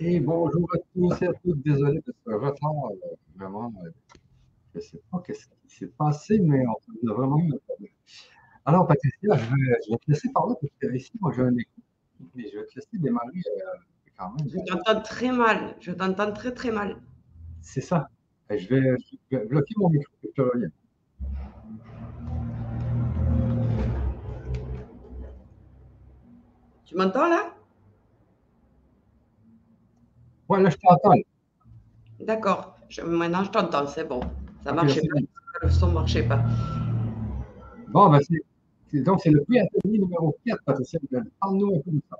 Et bonjour à tous et à toutes. Désolé de ce retard. Vraiment, je ne sais pas qu'est-ce qui s'est passé, mais on a vraiment eu un problème. Alors, Patricia, je vais te laisser parler parce que ici, moi, j'ai un écho, mais je vais te laisser démarrer quand même. Je t'entends très mal. Je t'entends très très mal. C'est ça. Je vais bloquer mon micro et je te reviens. Tu m'entends là? Ouais, là, je t'entends. D'accord. Maintenant je t'entends, c'est bon. Ça OK, là, marchait c'est pas. bon. Le son marchait pas. Bon, ben, donc, c'est le prix atelier numéro 4, Patricia. Parle-nous un peu de ça.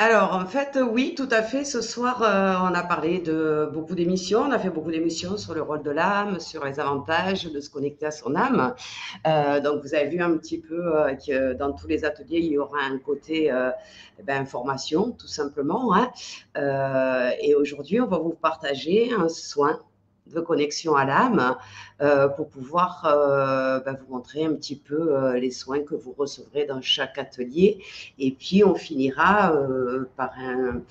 Alors en fait, oui, tout à fait. Ce soir, on a parlé de beaucoup d'émissions. On a fait beaucoup d'émissions sur le rôle de l'âme, sur les avantages de se connecter à son âme. Donc vous avez vu un petit peu que dans tous les ateliers, il y aura un côté formation, tout simplement, hein. Et aujourd'hui, on va vous partager un soin de connexion à l'âme pour pouvoir vous montrer un petit peu les soins que vous recevrez dans chaque atelier. Et puis, on finira par un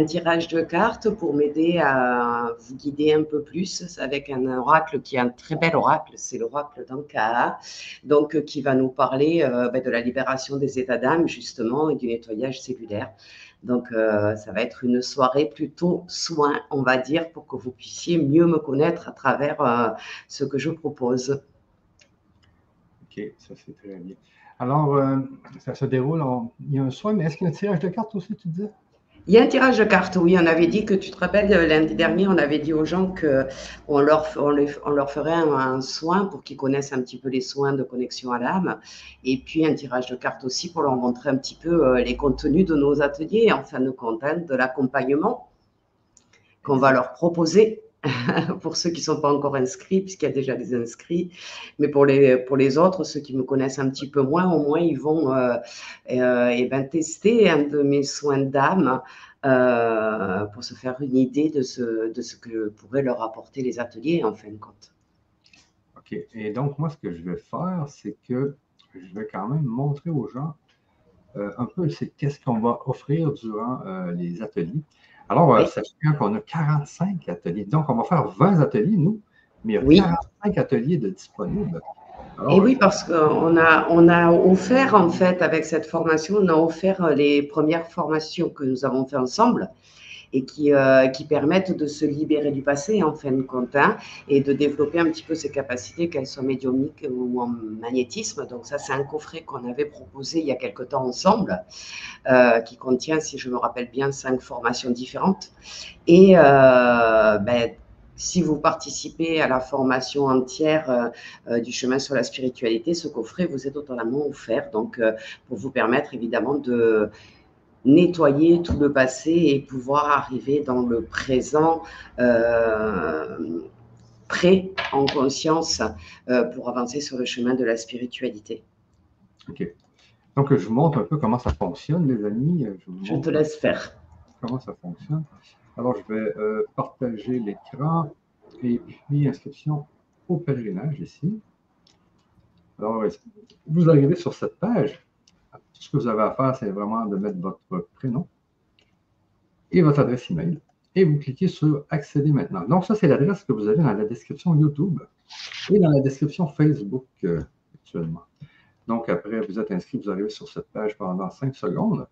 tirage de cartes pour m'aider à vous guider un peu plus avec un oracle qui est un très bel oracle, c'est l'oracle d'Ankara, donc qui va nous parler de la libération des états d'âme justement et du nettoyage cellulaire. Donc ça va être une soirée plutôt soin, on va dire, pour que vous puissiez mieux me connaître à travers ce que je propose. OK, ça, c'est très bien. Alors, ça se déroule il y a un soin, mais est-ce qu'il y a un tirage de cartes aussi, tu disais? Il y a un tirage de cartes, oui. On avait dit que, tu te rappelles, lundi dernier, on avait dit aux gens on leur ferait un soin pour qu'ils connaissent un petit peu les soins de connexion à l'âme. Et puis un tirage de cartes aussi pour leur montrer un petit peu les contenus de nos ateliers, en fin de compte, hein, de l'accompagnement qu'on va Exact. leur proposer pour ceux qui ne sont pas encore inscrits, puisqu'il y a déjà des inscrits. Mais pour les autres, ceux qui me connaissent un petit peu moins, au moins ils vont tester un de mes soins d'âme pour se faire une idée de ce que pourraient leur apporter les ateliers, en fin de compte. OK. Et donc, moi, ce que je vais faire, c'est que je vais quand même montrer aux gens un peu c'est qu'est-ce qu'on va offrir durant les ateliers. Alors, Oui, sachez qu'on a 45 ateliers. Donc, on va faire 20 ateliers, nous, mais il y a oui. 45 ateliers de disponibles. Et Alors, oui, parce on a offert, en fait, avec cette formation, on a offert les premières formations que nous avons fait ensemble et qui permettent de se libérer du passé, en fin de compte, hein, et de développer un petit peu ses capacités, qu'elles soient médiumniques ou en magnétisme. Donc ça, c'est un coffret qu'on avait proposé il y a quelque temps ensemble, qui contient, si je me rappelle bien, 5 formations différentes. Et si vous participez à la formation entière du chemin sur la spiritualité, ce coffret vous est totalement offert, donc pour vous permettre évidemment de nettoyer tout le passé et pouvoir arriver dans le présent euh, prêt en conscience pour avancer sur le chemin de la spiritualité. OK. Donc, je vous montre un peu comment ça fonctionne, les amis. Je vous Je te montre un peu laisse faire. comment ça fonctionne. Alors, je vais partager l'écran et puis inscription au pèlerinage ici. Alors, vous arrivez sur cette page. Tout ce que vous avez à faire, c'est vraiment de mettre votre prénom et votre adresse email. Et vous cliquez sur Accéder maintenant. Donc, ça, c'est l'adresse que vous avez dans la description YouTube et dans la description Facebook actuellement. Donc, après, vous êtes inscrit, vous arrivez sur cette page pendant 5 secondes.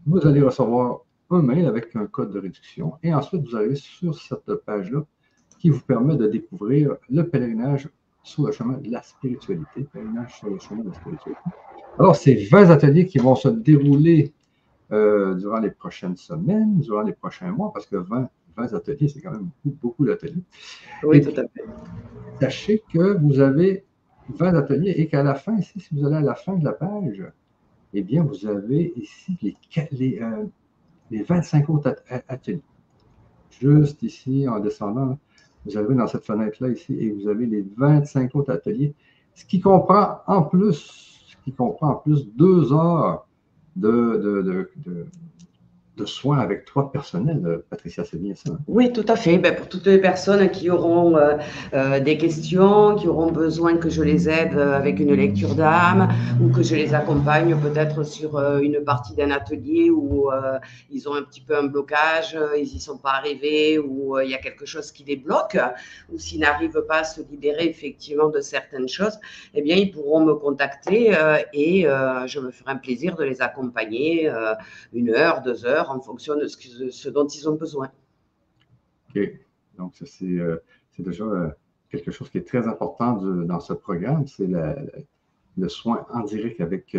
Vous allez recevoir un mail avec un code de réduction. Et ensuite, vous arrivez sur cette page-là qui vous permet de découvrir le pèlerinage sur le chemin de la spiritualité. Pèlerinage sur le chemin de la spiritualité. Alors, c'est 20 ateliers qui vont se dérouler durant les prochaines semaines, durant les prochains mois, parce que 20 ateliers, c'est quand même beaucoup, beaucoup d'ateliers. Oui, Et tout puis, à fait. sachez que vous avez 20 ateliers et qu'à la fin, ici, si vous allez à la fin de la page, eh bien, vous avez ici les 25 autres ateliers. Juste ici, en descendant, vous arrivez dans cette fenêtre-là ici et vous avez les 25 autres ateliers, ce qui comprend en plus 2 heures de, de, de, de soins avec toi personnel, Patricia, c'est bien ça, hein? Oui, tout à fait. Ben, pour toutes les personnes qui auront des questions, qui auront besoin que je les aide avec une lecture d'âme ou que je les accompagne peut-être sur une partie d'un atelier où ils ont un petit peu un blocage, ils n'y sont pas arrivés ou il y a quelque chose qui les bloque ou s'ils n'arrivent pas à se libérer effectivement de certaines choses, eh bien, ils pourront me contacter et je me ferai un plaisir de les accompagner 1 heure, 2 heures en fonction de ce dont ils ont besoin. OK. Donc, ça, c'est déjà quelque chose qui est très important dans ce programme, c'est le soin en direct avec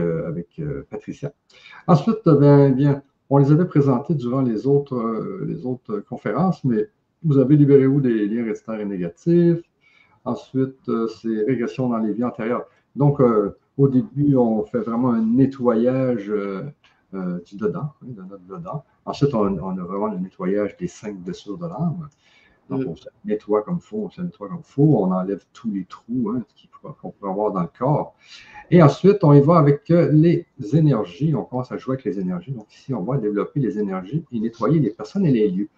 Patricia. Ensuite, bien, on les avait présentés durant les autres conférences, mais vous avez libéré où des liens héréditaires et négatifs. Ensuite, c'est régression dans les vies antérieures. Donc, au début, on fait vraiment un nettoyage du dedans, hein, de notre dedans. Ensuite, on a vraiment le nettoyage des 5 blessures de l'âme. Donc, on se nettoie comme il faut, on enlève tous les trous hein, qu'on peut avoir dans le corps. Et ensuite, on y va avec les énergies. On commence à jouer avec les énergies. Donc, ici, on va développer les énergies et nettoyer les personnes et les lieux.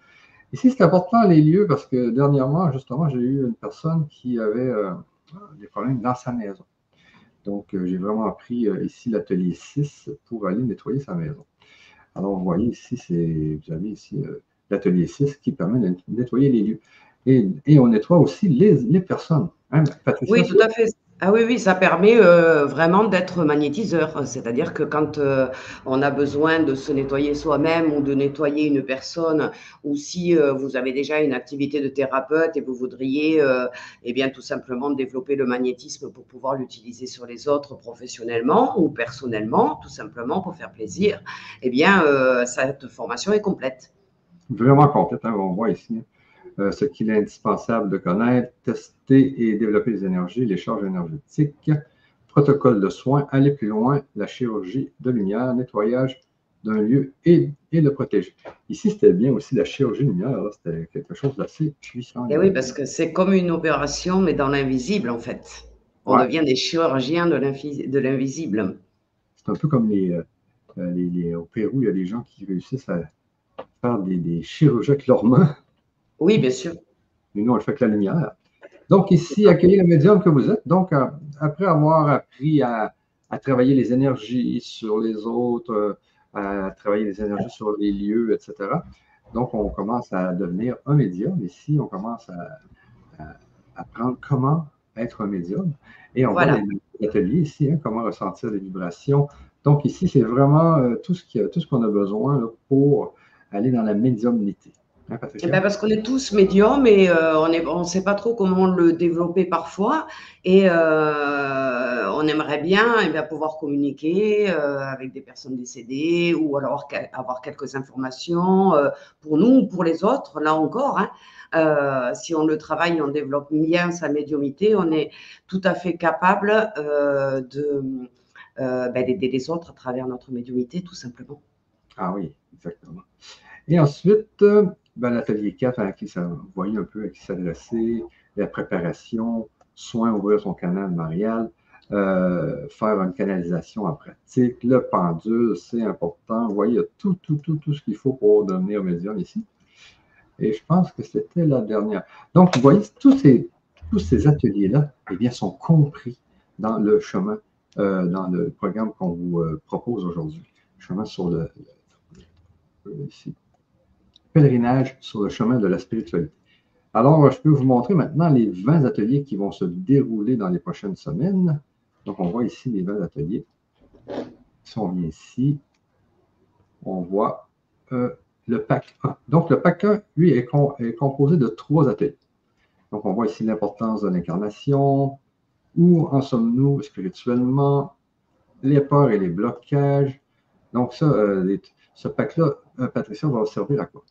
Ici, c'est important les lieux parce que dernièrement, justement, j'ai eu une personne qui avait des problèmes dans sa maison. Donc, j'ai vraiment pris ici l'atelier 6 pour aller nettoyer sa maison. Alors, vous voyez ici, vous avez ici l'atelier 6 qui permet de nettoyer les lieux. Et on nettoie aussi les personnes. Hein, Patricia, Oui, tout à fait. Ah oui, oui, ça permet vraiment d'être magnétiseur. C'est-à-dire que quand on a besoin de se nettoyer soi-même ou de nettoyer une personne, ou si vous avez déjà une activité de thérapeute et vous voudriez eh bien, tout simplement développer le magnétisme pour pouvoir l'utiliser sur les autres professionnellement ou personnellement, tout simplement pour faire plaisir, eh bien, cette formation est complète. vraiment complète, hein, on voit ici. Ce qu'il est indispensable de connaître, tester et développer les énergies, les charges énergétiques, protocole de soins, aller plus loin, la chirurgie de lumière, nettoyage d'un lieu et le protéger. Ici, c'était bien aussi la chirurgie de lumière, c'était quelque chose d'assez puissant. Et oui, parce que c'est comme une opération, mais dans l'invisible, en fait. On Ouais, devient des chirurgiens de l'invisible. c'est un peu comme au Pérou, il y a des gens qui réussissent à faire des chirurgies avec leurs mains, Oui, bien sûr. mais nous, on le fait avec la lumière. Donc, ici, accueillir le médium que vous êtes. Donc, après avoir appris à travailler les énergies sur les autres, à travailler les énergies sur les lieux, etc. Donc, on commence à devenir un médium. Ici, on commence à apprendre comment être un médium. Et on voit Voilà. les ateliers ici, hein, comment ressentir les vibrations. Donc, ici, c'est vraiment tout ce qu'on a besoin là, pour aller dans la médiumnité. Hein, Eh Patricia? ben, parce qu'on est tous médiums et on ne sait pas trop comment le développer parfois. Et on aimerait bien, eh bien pouvoir communiquer avec des personnes décédées ou alors avoir quelques informations pour nous ou pour les autres, là encore. Hein. Si on le travaille, on développe bien sa médiumnité, on est tout à fait capable d'aider les autres à travers notre médiumnité, tout simplement. Ah oui, exactement. Et ensuite, l'atelier 4 à qui ça, vous voyez un peu à qui s'adresser, la préparation, soin, ouvrir son canal marial, faire une canalisation en pratique, le pendule, c'est important. Vous voyez, il y a tout ce qu'il faut pour devenir médium ici. Et je pense que c'était la dernière. Donc, vous voyez, tous ces ateliers-là, eh bien, sont compris dans le chemin, dans le programme qu'on vous propose aujourd'hui. Chemin sur ici, pèlerinage sur le chemin de la spiritualité. Alors, je peux vous montrer maintenant les 20 ateliers qui vont se dérouler dans les prochaines semaines. Donc, on voit ici les 20 ateliers. Si on vient ici, on voit le pack 1. Donc, le pack 1, lui, est composé de 3 ateliers. Donc, on voit ici l'importance de l'incarnation, où en sommes-nous spirituellement, les peurs et les blocages. Donc, ça, ce pack-là, Patricia, va servir à quoi?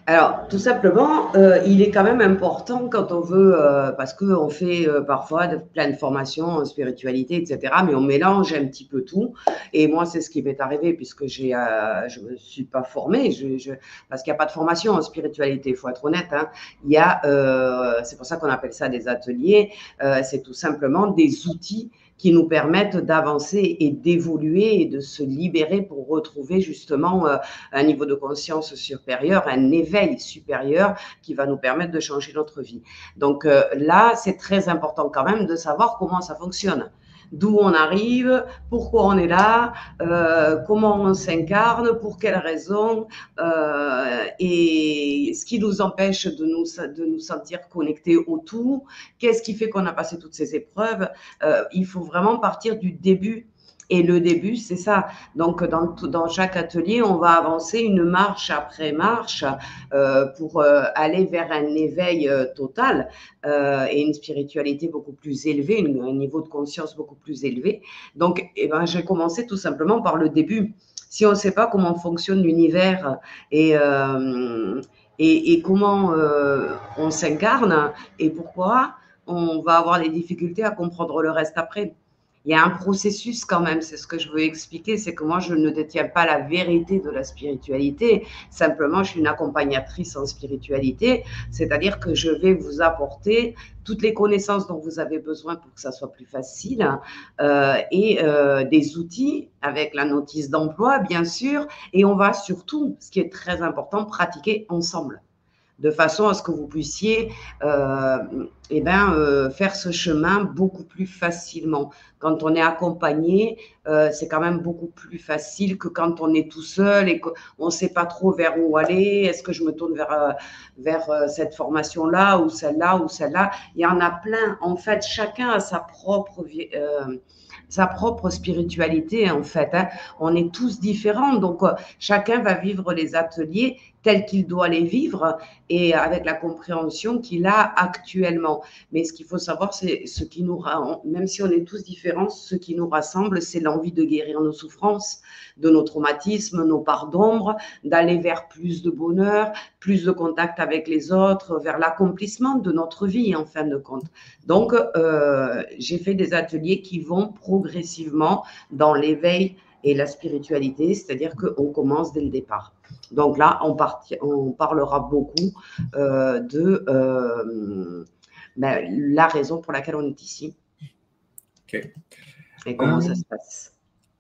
Alors, tout simplement, il est quand même important quand on veut, parce qu'on fait parfois plein de formations en spiritualité, etc., mais on mélange un petit peu tout. Et moi, c'est ce qui m'est arrivé puisque je ne me suis pas formée, parce qu'il n'y a pas de formation en spiritualité, il faut être honnête. Hein. C'est pour ça qu'on appelle ça des ateliers, c'est tout simplement des outils qui nous permettent d'avancer et d'évoluer et de se libérer pour retrouver justement un niveau de conscience supérieur, un éveil supérieur qui va nous permettre de changer notre vie. Donc là, c'est très important quand même de savoir comment ça fonctionne. D'où on arrive, pourquoi on est là, comment on s'incarne, pour quelles raisons, et ce qui nous empêche de nous sentir connectés au tout, qu'est-ce qui fait qu'on a passé toutes ces épreuves. Il faut vraiment partir du début. Et le début, c'est ça. Donc, dans chaque atelier, on va avancer une marche après marche pour aller vers un éveil total et une spiritualité beaucoup plus élevée, un niveau de conscience beaucoup plus élevé. Donc, j'ai commencé tout simplement par le début. Si on ne sait pas comment fonctionne l'univers et comment on s'incarne et pourquoi, on va avoir des difficultés à comprendre le reste après. Il y a un processus quand même, c'est ce que je veux expliquer, c'est que moi je ne détiens pas la vérité de la spiritualité, simplement je suis une accompagnatrice en spiritualité, c'est-à-dire que je vais vous apporter toutes les connaissances dont vous avez besoin pour que ça soit plus facile et des outils avec la notice d'emploi bien sûr, et on va surtout, ce qui est très important, pratiquer ensemble, de façon à ce que vous puissiez faire ce chemin beaucoup plus facilement. Quand on est accompagné, c'est quand même beaucoup plus facile que quand on est tout seul et qu'on ne sait pas trop vers où aller. Est-ce que je me tourne vers cette formation-là ou celle-là ou celle-là? Il y en a plein. En fait, chacun a sa propre spiritualité, en fait. Hein. On est tous différents, donc chacun va vivre les ateliers tels qu'il doit les vivre et avec la compréhension qu'il a actuellement. Mais ce qu'il faut savoir, c'est ce qui nous, même si on est tous différents, ce qui nous rassemble, c'est l'envie de guérir nos souffrances, de nos traumatismes, nos parts d'ombre, d'aller vers plus de bonheur, plus de contact avec les autres, vers l'accomplissement de notre vie, en fin de compte. Donc, j'ai fait des ateliers qui vont progressivement dans l'éveil et la spiritualité, c'est-à-dire qu'on commence dès le départ. Donc là, on parlera beaucoup de la raison pour laquelle on est ici. OK. Et comment ça se passe.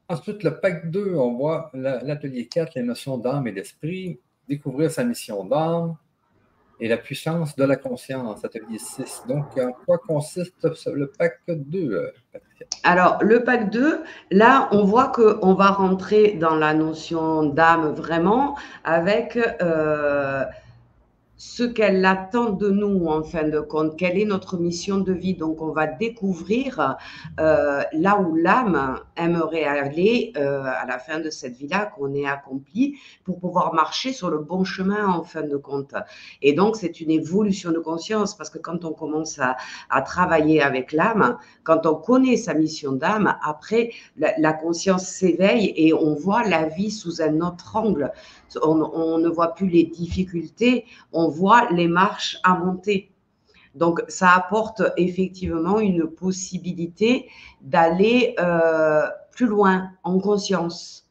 Ensuite, le PAC 2, on voit l'atelier 4, les notions d'âme et d'esprit, découvrir sa mission d'âme et la puissance de la conscience, atelier 6. Donc, en quoi consiste le PAC 2, Patricia? Alors, le PAC 2, là, on voit qu'on va rentrer dans la notion d'âme vraiment avec ce qu'elle attend de nous, en fin de compte, quelle est notre mission de vie. Donc, on va découvrir là où l'âme aimerait aller à la fin de cette vie-là qu'on ait accomplie pour pouvoir marcher sur le bon chemin, en fin de compte. Et donc, c'est une évolution de conscience parce que quand on commence à travailler avec l'âme, quand on connaît sa mission d'âme, après, la conscience s'éveille et on voit la vie sous un autre angle. On ne voit plus les difficultés, on voit les marches à monter. Donc, ça apporte effectivement une possibilité d'aller plus loin en conscience.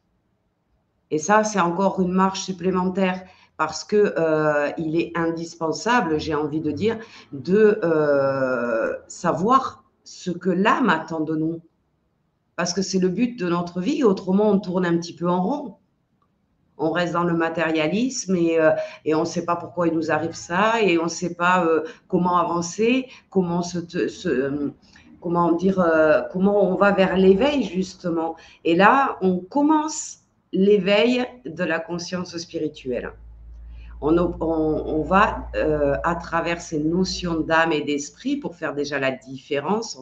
Et ça, c'est encore une marche supplémentaire parce que il est indispensable, j'ai envie de dire, de savoir ce que l'âme attend de nous. Parce que c'est le but de notre vie, autrement on tourne un petit peu en rond. On reste dans le matérialisme et on ne sait pas pourquoi il nous arrive ça et on ne sait pas comment avancer, comment comment on va vers l'éveil justement. Et là, on commence l'éveil de la conscience spirituelle. On va, à travers ces notions d'âme et d'esprit, pour faire déjà la différence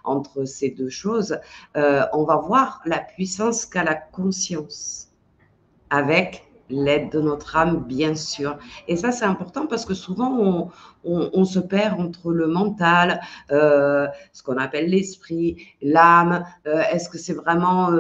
entre ces deux choses, on va voir la puissance qu'a la conscience avec l'aide de notre âme, bien sûr. Et ça, c'est important parce que souvent, on se perd entre le mental, ce qu'on appelle l'esprit, l'âme. Est-ce que c'est vraiment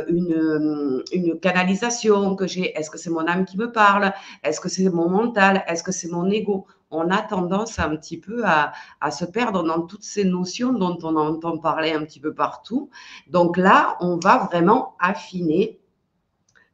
une canalisation que j'ai? Est-ce que c'est mon âme qui me parle? Est-ce que c'est mon mental? Est-ce que c'est mon ego? On a tendance un petit peu à se perdre dans toutes ces notions dont on entend parler un petit peu partout. Donc là, on va vraiment affiner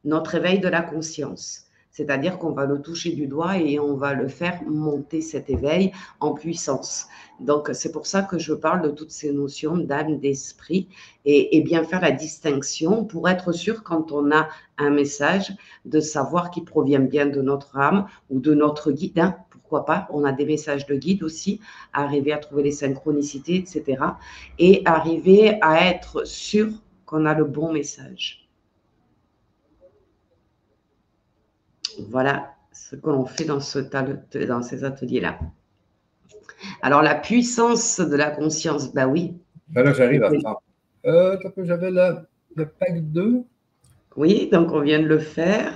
notre éveil de la conscience. C'est-à-dire qu'on va le toucher du doigt et on va le faire monter cet éveil en puissance. Donc, c'est pour ça que je parle de toutes ces notions d'âme, d'esprit et bien faire la distinction pour être sûr quand on a un message de savoir qu'il provient bien de notre âme ou de notre guide. Hein, pourquoi pas? On a des messages de guide aussi, arriver à trouver les synchronicités, etc. Et arriver à être sûr qu'on a le bon message. Voilà ce que l'on fait dans ces ateliers-là. Alors, la puissance de la conscience, ben oui. Ben là, j'arrive à ça. J'avais le pack 2. Oui, donc on vient de le faire.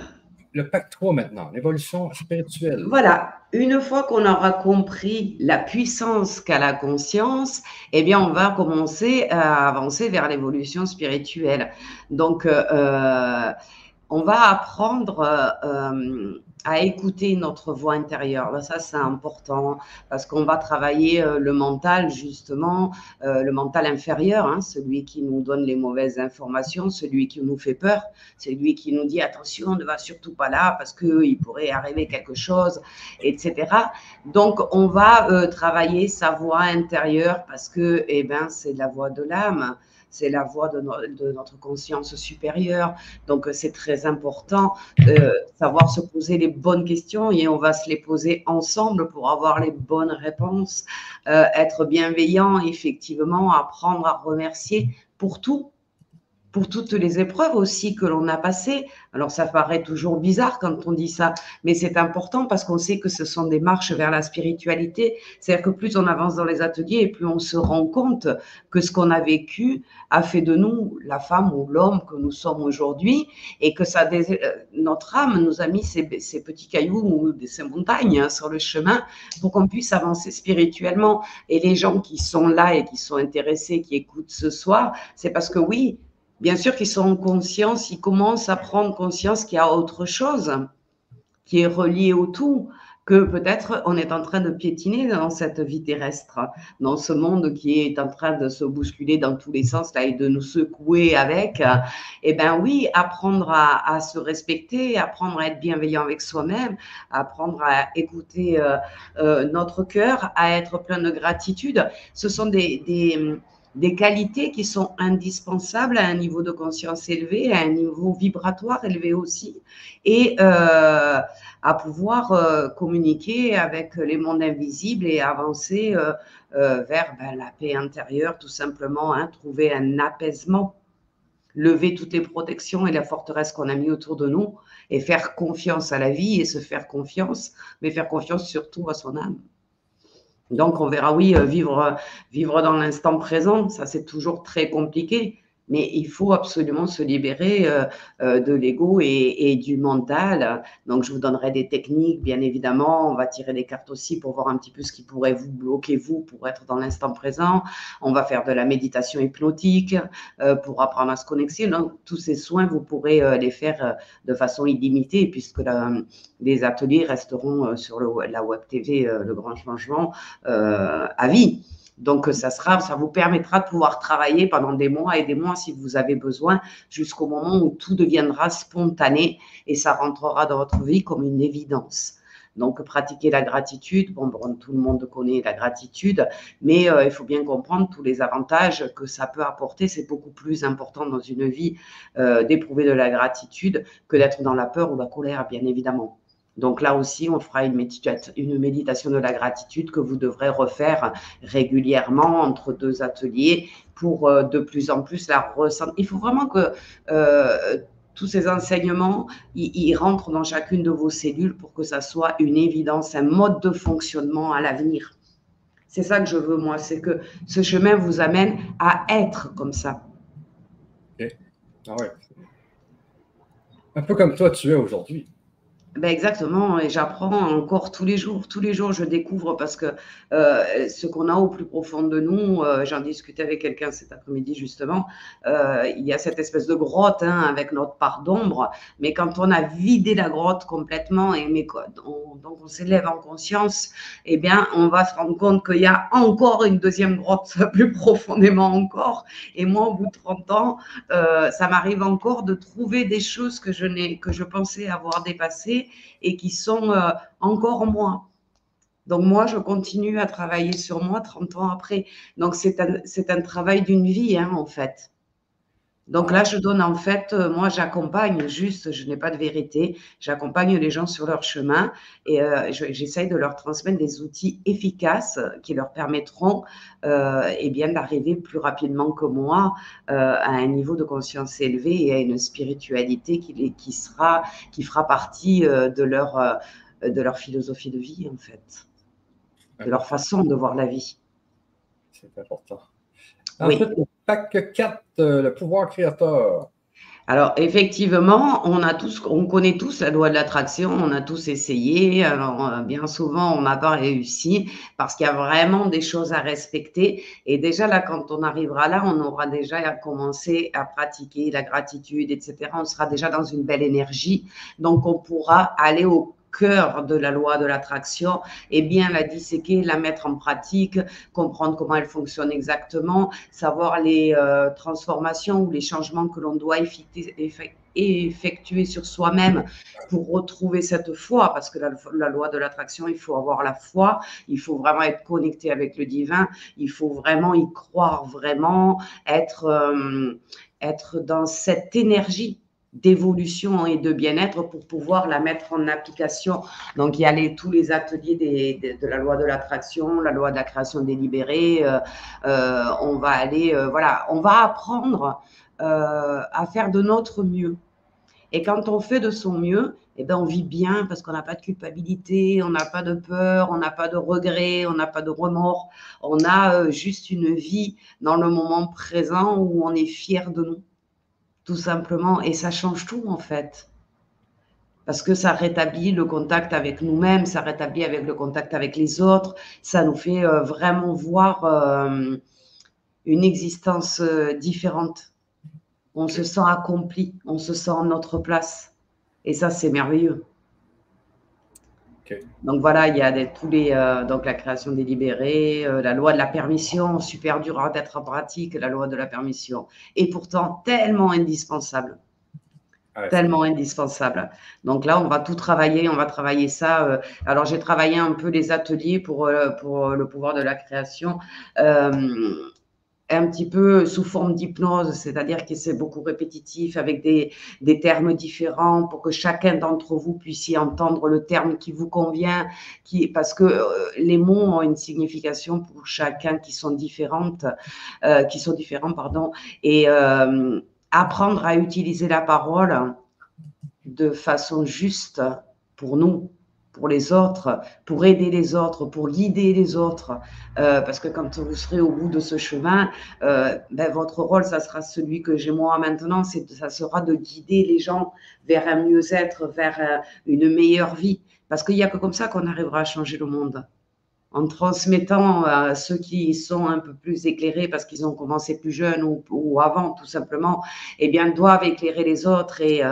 Le pack 3 maintenant, l'évolution spirituelle. Voilà, une fois qu'on aura compris la puissance qu'a la conscience, eh bien, on va commencer à avancer vers l'évolution spirituelle. Donc, on va apprendre à écouter notre voix intérieure. Là, ça, c'est important parce qu'on va travailler le mental, justement, le mental inférieur, hein, celui qui nous donne les mauvaises informations, celui qui nous fait peur, celui qui nous dit attention, ne va surtout pas là parce qu'il pourrait arriver quelque chose, etc. Donc, on va travailler sa voix intérieure parce que, eh ben, c'est la voix de l'âme. C'est la voix de notre conscience supérieure. Donc, c'est très important de savoir se poser les bonnes questions et on va se les poser ensemble pour avoir les bonnes réponses. Être bienveillant, effectivement, apprendre à remercier pour tout. Pour toutes les épreuves aussi que l'on a passées. Alors, ça paraît toujours bizarre quand on dit ça, mais c'est important parce qu'on sait que ce sont des marches vers la spiritualité. C'est-à-dire que plus on avance dans les ateliers et plus on se rend compte que ce qu'on a vécu a fait de nous la femme ou l'homme que nous sommes aujourd'hui et que notre âme nous a mis ces petits cailloux ou ces montagnes sur le chemin pour qu'on puisse avancer spirituellement. Et les gens qui sont là et qui sont intéressés, qui écoutent ce soir, c'est parce que oui, bien sûr qu'ils sont en conscience, ils commencent à prendre conscience qu'il y a autre chose qui est relié au tout, que peut-être on est en train de piétiner dans cette vie terrestre, dans ce monde qui est en train de se bousculer dans tous les sens là, et de nous secouer avec. Eh bien oui, apprendre à se respecter, apprendre à être bienveillant avec soi-même, apprendre à écouter notre cœur, à être plein de gratitude. Ce sont des qualités qui sont indispensables à un niveau de conscience élevé, à un niveau vibratoire élevé aussi, et à pouvoir communiquer avec les mondes invisibles et avancer vers la paix intérieure, tout simplement, hein, trouver un apaisement, lever toutes les protections et la forteresse qu'on a mis autour de nous et faire confiance à la vie et se faire confiance, mais faire confiance surtout à son âme. Donc, on verra, oui, vivre dans l'instant présent, ça c'est toujours très compliqué, mais il faut absolument se libérer de l'ego et du mental. Donc, je vous donnerai des techniques, bien évidemment. On va tirer des cartes aussi pour voir un petit peu ce qui pourrait vous bloquer, vous, pour être dans l'instant présent. On va faire de la méditation hypnotique pour apprendre à se connecter. Donc, tous ces soins, vous pourrez les faire de façon illimitée puisque les ateliers resteront sur la Web TV, le Grand Changement, à vie. Donc, ça vous permettra de pouvoir travailler pendant des mois et des mois si vous avez besoin, jusqu'au moment où tout deviendra spontané et ça rentrera dans votre vie comme une évidence. Donc, pratiquer la gratitude, bon, tout le monde connaît la gratitude, mais il faut bien comprendre tous les avantages que ça peut apporter. C'est beaucoup plus important dans une vie d'éprouver de la gratitude que d'être dans la peur ou la colère, bien évidemment. Donc là aussi, on fera une méditation de la gratitude que vous devrez refaire régulièrement entre 2 ateliers pour de plus en plus la ressentir. Il faut vraiment que tous ces enseignements, ils rentrent dans chacune de vos cellules pour que ça soit une évidence, un mode de fonctionnement à l'avenir. C'est ça que je veux, moi, c'est que ce chemin vous amène à être comme ça. Okay. Ah ouais. Un peu comme toi, tu es aujourd'hui. Ben exactement, et j'apprends encore tous les jours, je découvre parce que ce qu'on a au plus profond de nous, j'en discutais avec quelqu'un cet après-midi justement, il y a cette espèce de grotte hein, avec notre part d'ombre, mais quand on a vidé la grotte complètement donc on s'élève en conscience, eh bien on va se rendre compte qu'il y a encore une deuxième grotte plus profondément encore, et moi au bout de 30 ans, ça m'arrive encore de trouver des choses que je pensais avoir dépassées, et qui sont encore moi. Donc moi, je continue à travailler sur moi 30 ans après. Donc c'est un travail d'une vie, hein, en fait. Donc là, je donne en fait, moi j'accompagne juste, je n'ai pas de vérité, j'accompagne les gens sur leur chemin et j'essaye de leur transmettre des outils efficaces qui leur permettront eh bien d'arriver plus rapidement que moi à un niveau de conscience élevé et à une spiritualité qui fera partie de leur philosophie de vie en fait, de leur façon de voir la vie. C'est important. Oui. Ensuite, le pack 4, le pouvoir créateur. Alors, effectivement, on connaît tous la loi de l'attraction, on a tous essayé. Alors, bien souvent, on n'a pas réussi parce qu'il y a vraiment des choses à respecter. Et déjà, là, quand on arrivera là, on aura déjà commencé à pratiquer la gratitude, etc. On sera déjà dans une belle énergie. Donc, on pourra aller au cœur de la loi de l'attraction et bien la disséquer, la mettre en pratique, comprendre comment elle fonctionne exactement, savoir les transformations ou les changements que l'on doit effectuer sur soi-même pour retrouver cette foi, parce que la loi de l'attraction, il faut avoir la foi, il faut vraiment être connecté avec le divin, il faut vraiment y croire, vraiment être dans cette énergie d'évolution et de bien-être pour pouvoir la mettre en application. Donc, il y a tous les ateliers de la loi de l'attraction, la loi de la création délibérée. On va aller, voilà, on va apprendre à faire de notre mieux. Et quand on fait de son mieux, eh ben, on vit bien parce qu'on n'a pas de culpabilité, on n'a pas de peur, on n'a pas de regrets, on n'a pas de remords. On a juste une vie dans le moment présent où on est fier de nous, tout simplement. Et ça change tout, en fait. Parce que ça rétablit le contact avec nous-mêmes, ça rétablit avec le contact avec les autres, ça nous fait vraiment voir une existence différente. On se sent accompli, on se sent à notre place. Et ça, c'est merveilleux. Donc voilà, il y a donc la création délibérée, la loi de la permission, super dur à être en pratique, la loi de la permission. Et pourtant, tellement indispensable. Tellement indispensable. Donc là, on va tout travailler, on va travailler ça. Alors, j'ai travaillé un peu les ateliers pour le pouvoir de la création, un petit peu sous forme d'hypnose, c'est-à-dire que c'est beaucoup répétitif avec des termes différents pour que chacun d'entre vous puissiez entendre le terme qui vous convient, parce que les mots ont une signification pour chacun qui sont différents, pardon, et apprendre à utiliser la parole de façon juste pour nous, pour les autres, pour aider les autres, pour guider les autres. Parce que quand vous serez au bout de ce chemin, votre rôle, ça sera celui que j'ai moi maintenant, ça sera de guider les gens vers un mieux-être, vers une meilleure vie. Parce qu'il n'y a que comme ça qu'on arrivera à changer le monde. En transmettant à ceux qui sont un peu plus éclairés parce qu'ils ont commencé plus jeunes ou avant, tout simplement, eh bien, doivent éclairer les autres. Et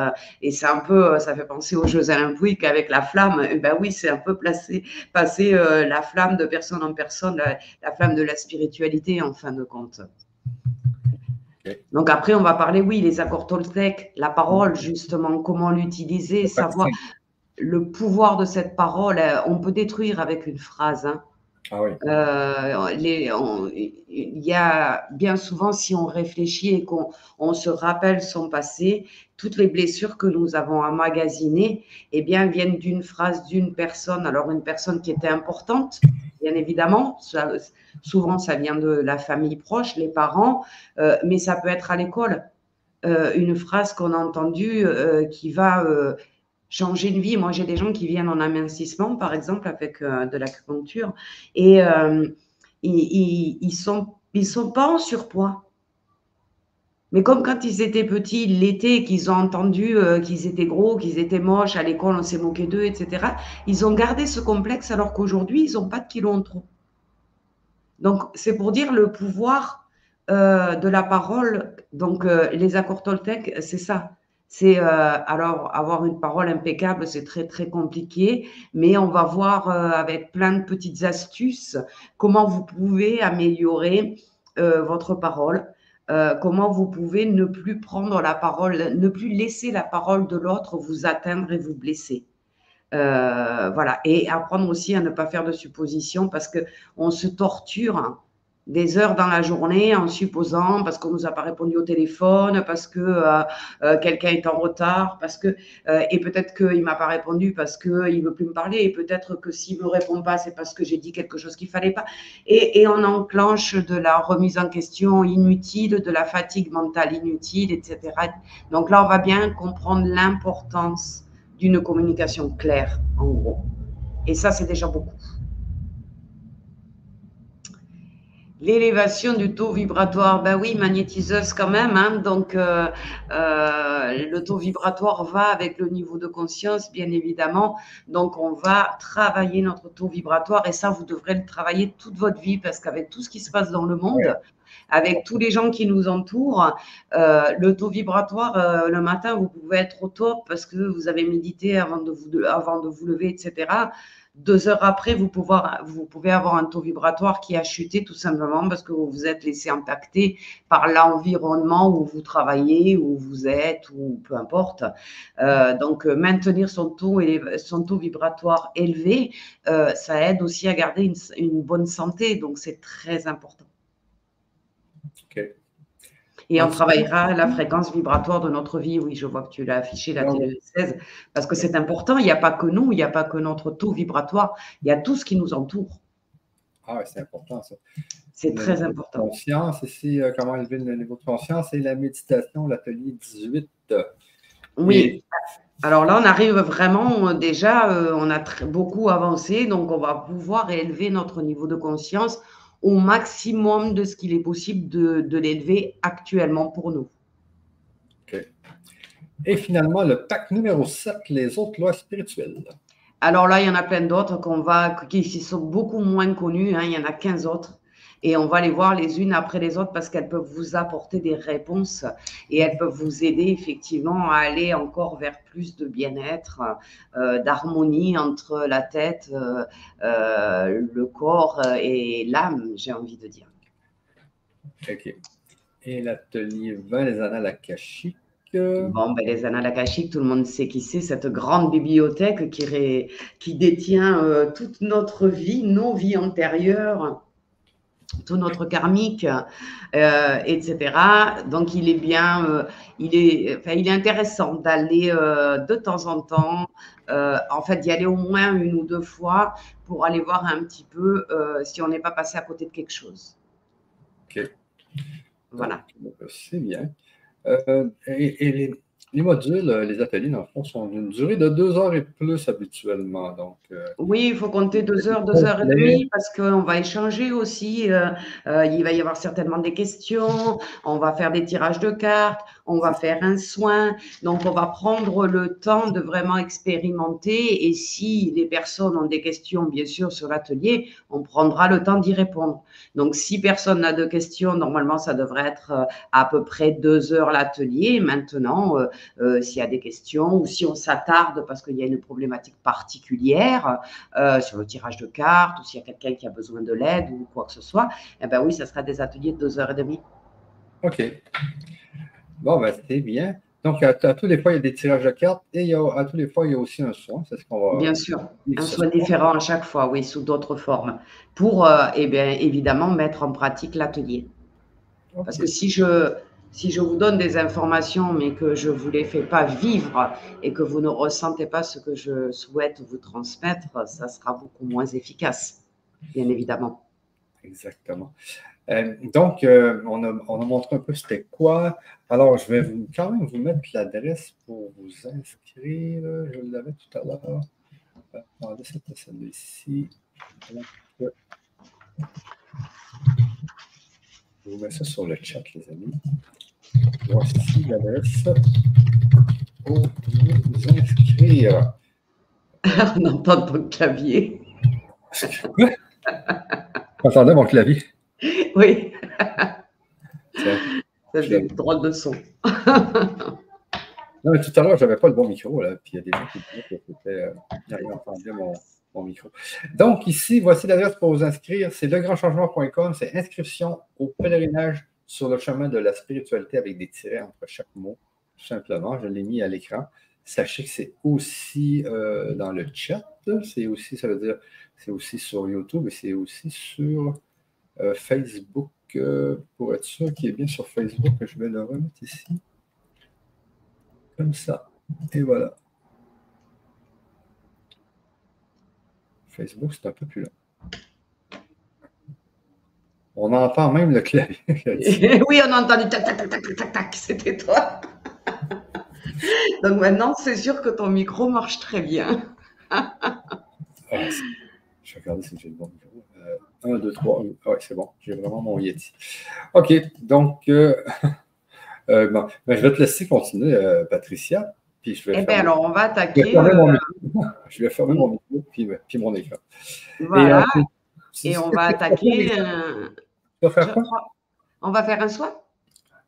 c'est un peu, ça fait penser aux Jeux Olympiques avec la flamme. Et ben oui, c'est un peu passer la flamme de personne en personne, la flamme de la spiritualité, en fin de compte. Donc après, on va parler, oui, les accords Toltec, la parole, justement, comment l'utiliser, savoir le pouvoir de cette parole. On peut détruire avec une phrase. Hein. Ah oui. Il y a bien souvent, si on réfléchit et qu'on se rappelle son passé, toutes les blessures que nous avons emmagasinées, eh bien, viennent d'une phrase d'une personne. Alors, une personne qui était importante, bien évidemment. Souvent, ça vient de la famille proche, les parents, mais ça peut être à l'école. Une phrase qu'on a entendue qui va changer une vie. Moi, j'ai des gens qui viennent en amincissement, par exemple, avec de l'acupuncture, et ils sont pas en surpoids. Mais comme quand ils étaient petits, ils l'étaient, qu'ils ont entendu qu'ils étaient gros, qu'ils étaient moches, à l'école, on s'est moqué d'eux, etc. Ils ont gardé ce complexe alors qu'aujourd'hui, ils n'ont pas de kilos en trop. Donc, c'est pour dire le pouvoir de la parole. Donc, les accords Toltec, c'est ça. C'est alors avoir une parole impeccable, c'est très très compliqué, mais on va voir avec plein de petites astuces comment vous pouvez améliorer votre parole, comment vous pouvez ne plus prendre la parole, ne plus laisser la parole de l'autre vous atteindre et vous blesser. Voilà. Et apprendre aussi à ne pas faire de suppositions parce qu'on se torture des heures dans la journée en supposant, parce qu'on ne nous a pas répondu au téléphone, parce que quelqu'un est en retard, parce que, et peut-être qu'il ne m'a pas répondu parce qu'il ne veut plus me parler, et peut-être que s'il ne me répond pas, c'est parce que j'ai dit quelque chose qu'il ne fallait pas. Et on enclenche de la remise en question inutile, de la fatigue mentale inutile, etc. Donc là, on va bien comprendre l'importance d'une communication claire, en gros. Et ça, c'est déjà beaucoup. L'élévation du taux vibratoire, ben oui, magnétiseuse quand même, hein, donc le taux vibratoire va avec le niveau de conscience, bien évidemment, donc on va travailler notre taux vibratoire et ça, vous devrez le travailler toute votre vie parce qu'avec tout ce qui se passe dans le monde, avec tous les gens qui nous entourent, le taux vibratoire, le matin, vous pouvez être au top parce que vous avez médité avant de vous lever, etc. 2 heures après, vous pouvez avoir un taux vibratoire qui a chuté tout simplement parce que vous vous êtes laissé impacter par l'environnement où vous travaillez, où vous êtes, ou peu importe. Donc, maintenir son taux vibratoire élevé, ça aide aussi à garder une bonne santé. Donc, c'est très important. OK. Et on travaillera la fréquence vibratoire de notre vie. Oui, je vois que tu l'as affiché, la télé-16, parce que c'est important. Il n'y a pas que nous, il n'y a pas que notre taux vibratoire, il y a tout ce qui nous entoure. Ah oui, c'est important, ça. C'est très important. Conscience, ici, comment élever le niveau de conscience et la méditation, l'atelier 18. Oui. Alors là, on arrive vraiment déjà, on a beaucoup avancé, donc on va pouvoir élever notre niveau de conscience au maximum de ce qu'il est possible de l'élever actuellement pour nous. OK. Et finalement, le pack numéro 7, les autres lois spirituelles. Alors là, il y en a plein d'autres qui sont beaucoup moins connues, hein, il y en a 15 autres. Et on va les voir les unes après les autres parce qu'elles peuvent vous apporter des réponses et elles peuvent vous aider effectivement à aller encore vers plus de bien-être, d'harmonie entre la tête, le corps et l'âme, j'ai envie de dire. OK. Et l'atelier 20, les annales akashiques. Bon, ben, les annales akashiques, tout le monde sait qui c'est, cette grande bibliothèque qui détient toute notre vie, nos vies antérieures, tout notre karmique, etc. Donc, il est intéressant d'aller de temps en temps, en fait, d'y aller au moins 1 ou 2 fois pour aller voir un petit peu si on n'est pas passé à côté de quelque chose. OK. Voilà. Donc, c'est bien. Et les modules, les ateliers, dans le fond, sont d'une durée de 2 heures et plus habituellement. Donc, oui, il faut compter 2 heures, 2 heures et demie, parce qu'on va échanger aussi. Il va y avoir certainement des questions. On va faire des tirages de cartes. On va faire un soin. Donc, on va prendre le temps de vraiment expérimenter. Et si les personnes ont des questions, bien sûr, sur l'atelier, on prendra le temps d'y répondre. Donc, si personne n'a de questions, normalement, ça devrait être à peu près 2 heures l'atelier. Maintenant, s'il y a des questions ou si on s'attarde parce qu'il y a une problématique particulière, sur le tirage de cartes ou s'il y a quelqu'un qui a besoin de l'aide ou quoi que ce soit, eh ben oui, ça sera des ateliers de 2 heures et demie. OK. Bon, ben, c'est bien. Donc, à tous les fois, il y a des tirages de cartes et à tous les fois, il y a aussi un soin. C'est ce qu'on va. Bien sûr, un soin différent à chaque fois, oui, sous d'autres formes, pour évidemment mettre en pratique l'atelier. Okay. Parce que si je vous donne des informations, mais que je ne vous les fais pas vivre et que vous ne ressentez pas ce que je souhaite vous transmettre, ça sera beaucoup moins efficace, bien évidemment. Exactement. Donc, on a montré un peu c'était quoi. Alors, je vais quand même vous mettre l'adresse pour vous inscrire. Je l'avais tout à l'heure. Attendez, c'était celle-là ici. Donc, je vous mets ça sur le chat, les amis. Voici l'adresse pour vous inscrire. On entend ton clavier. Entendez mon clavier? Oui. Ça fait une drôle de son. Non, mais tout à l'heure, je n'avais pas le bon micro, là, puis il y a des gens qui disaient que j'avais entendu mon micro. Donc, ici, voici l'adresse pour vous inscrire. C'est legrandchangement.com. C'est inscription au pèlerinage sur le chemin de la spiritualité avec des tirets entre chaque mot, tout simplement. Je l'ai mis à l'écran. Sachez que c'est aussi dans le chat. C'est aussi, ça veut dire, c'est aussi sur YouTube et c'est aussi sur Facebook. Pour être sûr qu'il est bien sur Facebook, je vais le remettre ici. Comme ça. Et voilà. Facebook, c'est un peu plus long. On entend même le clavier. Oui, on a entendu tac, tac, tac, tac, tac, tac, c'était toi. Donc maintenant, c'est sûr que ton micro marche très bien. Je vais regarder si j'ai le bon micro. 1, 2, 3. Oui, c'est bon. J'ai vraiment mon Yeti. OK. Donc, bon, ben, je vais te laisser continuer, Patricia. Puis je vais bien, alors, on va attaquer. Je vais fermer mon micro puis mon écran. Voilà. Et on va attaquer. Tu vas faire quoi? On va faire un soin.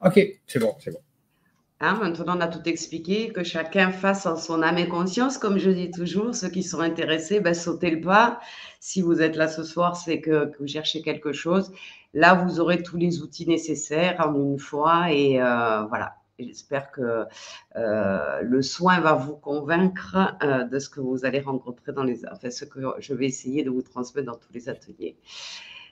OK, c'est bon, c'est bon. Maintenant, on a tout expliqué, que chacun fasse en son âme et conscience. Comme je dis toujours, ceux qui sont intéressés, sautez le pas. Si vous êtes là ce soir, c'est que vous cherchez quelque chose. Là, vous aurez tous les outils nécessaires en une fois. Et voilà. J'espère que le soin va vous convaincre de ce que vous allez rencontrer ce que je vais essayer de vous transmettre dans tous les ateliers.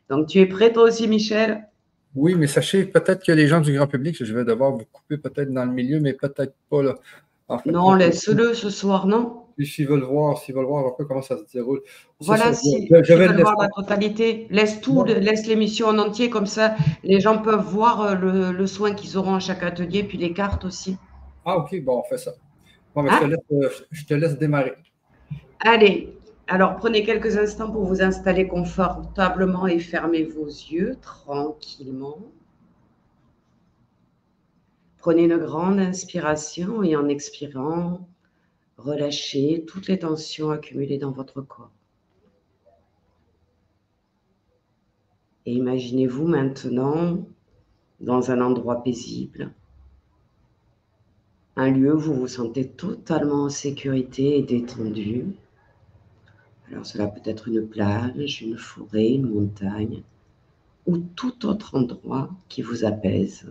Donc, tu es prêt toi aussi, Michel? Oui, mais sachez peut-être que les gens du grand public, je vais devoir vous couper peut-être dans le milieu, mais peut-être pas là. En fait, non, laisse-le ce soir, non? S'ils veulent voir un peu comment ça se déroule. Voilà, si je vais voir la totalité, laisse tout, laisse l'émission en entier, comme ça les gens peuvent voir le soin qu'ils auront à chaque atelier, puis les cartes aussi. Ah, OK, bon, on fait ça. Bon, mais je te laisse démarrer. Allez. Alors, prenez quelques instants pour vous installer confortablement et fermez vos yeux tranquillement. Prenez une grande inspiration et en expirant, relâchez toutes les tensions accumulées dans votre corps. Et imaginez-vous maintenant dans un endroit paisible, un lieu où vous vous sentez totalement en sécurité et détendu. Alors cela peut être une plage, une forêt, une montagne ou tout autre endroit qui vous apaise.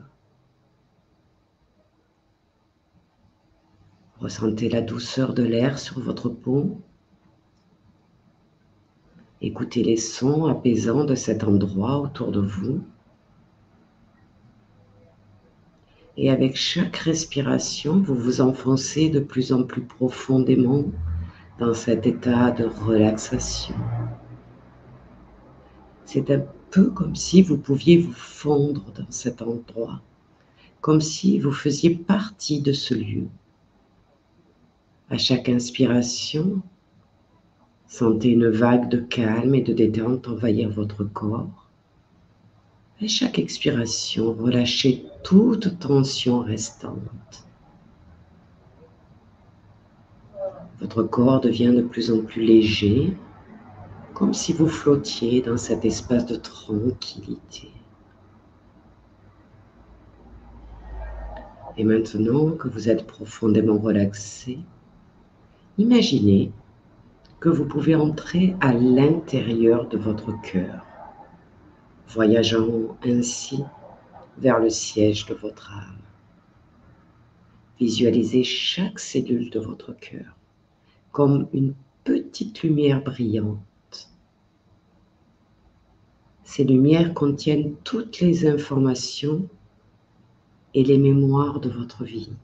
Ressentez la douceur de l'air sur votre peau. Écoutez les sons apaisants de cet endroit autour de vous. Et avec chaque respiration, vous vous enfoncez de plus en plus profondément dans cet état de relaxation. C'est un peu comme si vous pouviez vous fondre dans cet endroit, comme si vous faisiez partie de ce lieu. À chaque inspiration, sentez une vague de calme et de détente envahir votre corps. À chaque expiration, relâchez toute tension restante. Votre corps devient de plus en plus léger, comme si vous flottiez dans cet espace de tranquillité. Et maintenant que vous êtes profondément relaxé, imaginez que vous pouvez entrer à l'intérieur de votre cœur, voyageant ainsi vers le siège de votre âme. Visualisez chaque cellule de votre cœur comme une petite lumière brillante. Ces lumières contiennent toutes les informations et les mémoires de votre vie.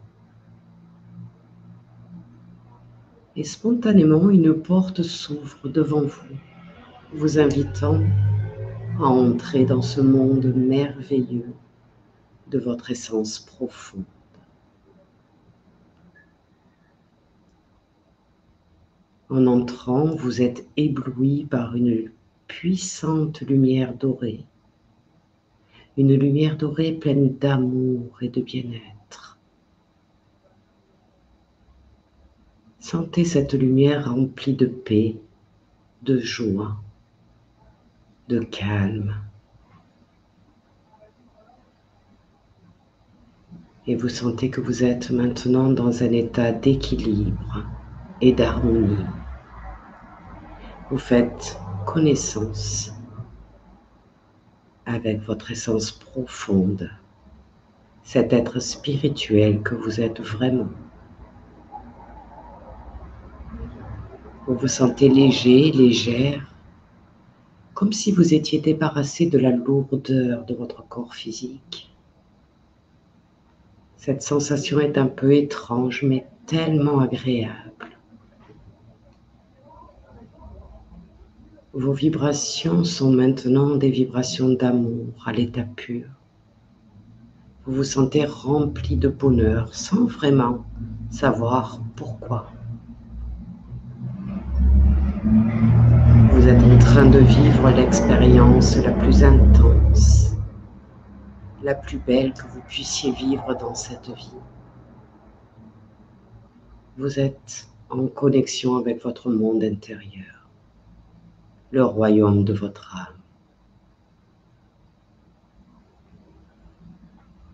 Et spontanément, une porte s'ouvre devant vous, vous invitant à entrer dans ce monde merveilleux de votre essence profonde. En entrant, vous êtes ébloui par une puissante lumière dorée. Une lumière dorée pleine d'amour et de bien-être. Sentez cette lumière remplie de paix, de joie, de calme. Et vous sentez que vous êtes maintenant dans un état d'équilibre et d'harmonie. Vous faites connaissance avec votre essence profonde, cet être spirituel que vous êtes vraiment. Vous vous sentez léger, légère, comme si vous étiez débarrassé de la lourdeur de votre corps physique. Cette sensation est un peu étrange, mais tellement agréable. Vos vibrations sont maintenant des vibrations d'amour à l'état pur. Vous vous sentez rempli de bonheur sans vraiment savoir pourquoi. Vous êtes en train de vivre l'expérience la plus intense, la plus belle que vous puissiez vivre dans cette vie. Vous êtes en connexion avec votre monde intérieur, le royaume de votre âme.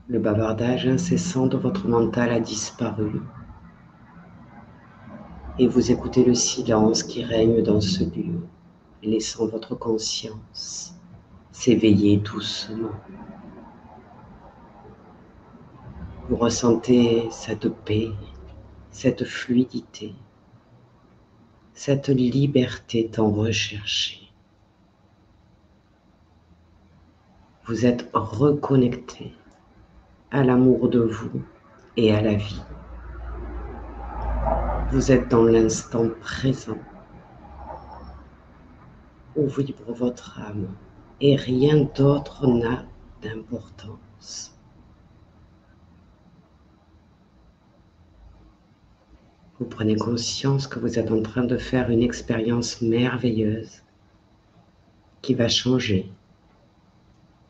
Le bavardage incessant de votre mental a disparu et vous écoutez le silence qui règne dans ce lieu, laissant votre conscience s'éveiller doucement. Vous ressentez cette paix, cette fluidité, cette liberté tant recherchée. Vous êtes reconnecté à l'amour de vous et à la vie. Vous êtes dans l'instant présent où vibre votre âme et rien d'autre n'a d'importance. Vous prenez conscience que vous êtes en train de faire une expérience merveilleuse qui va changer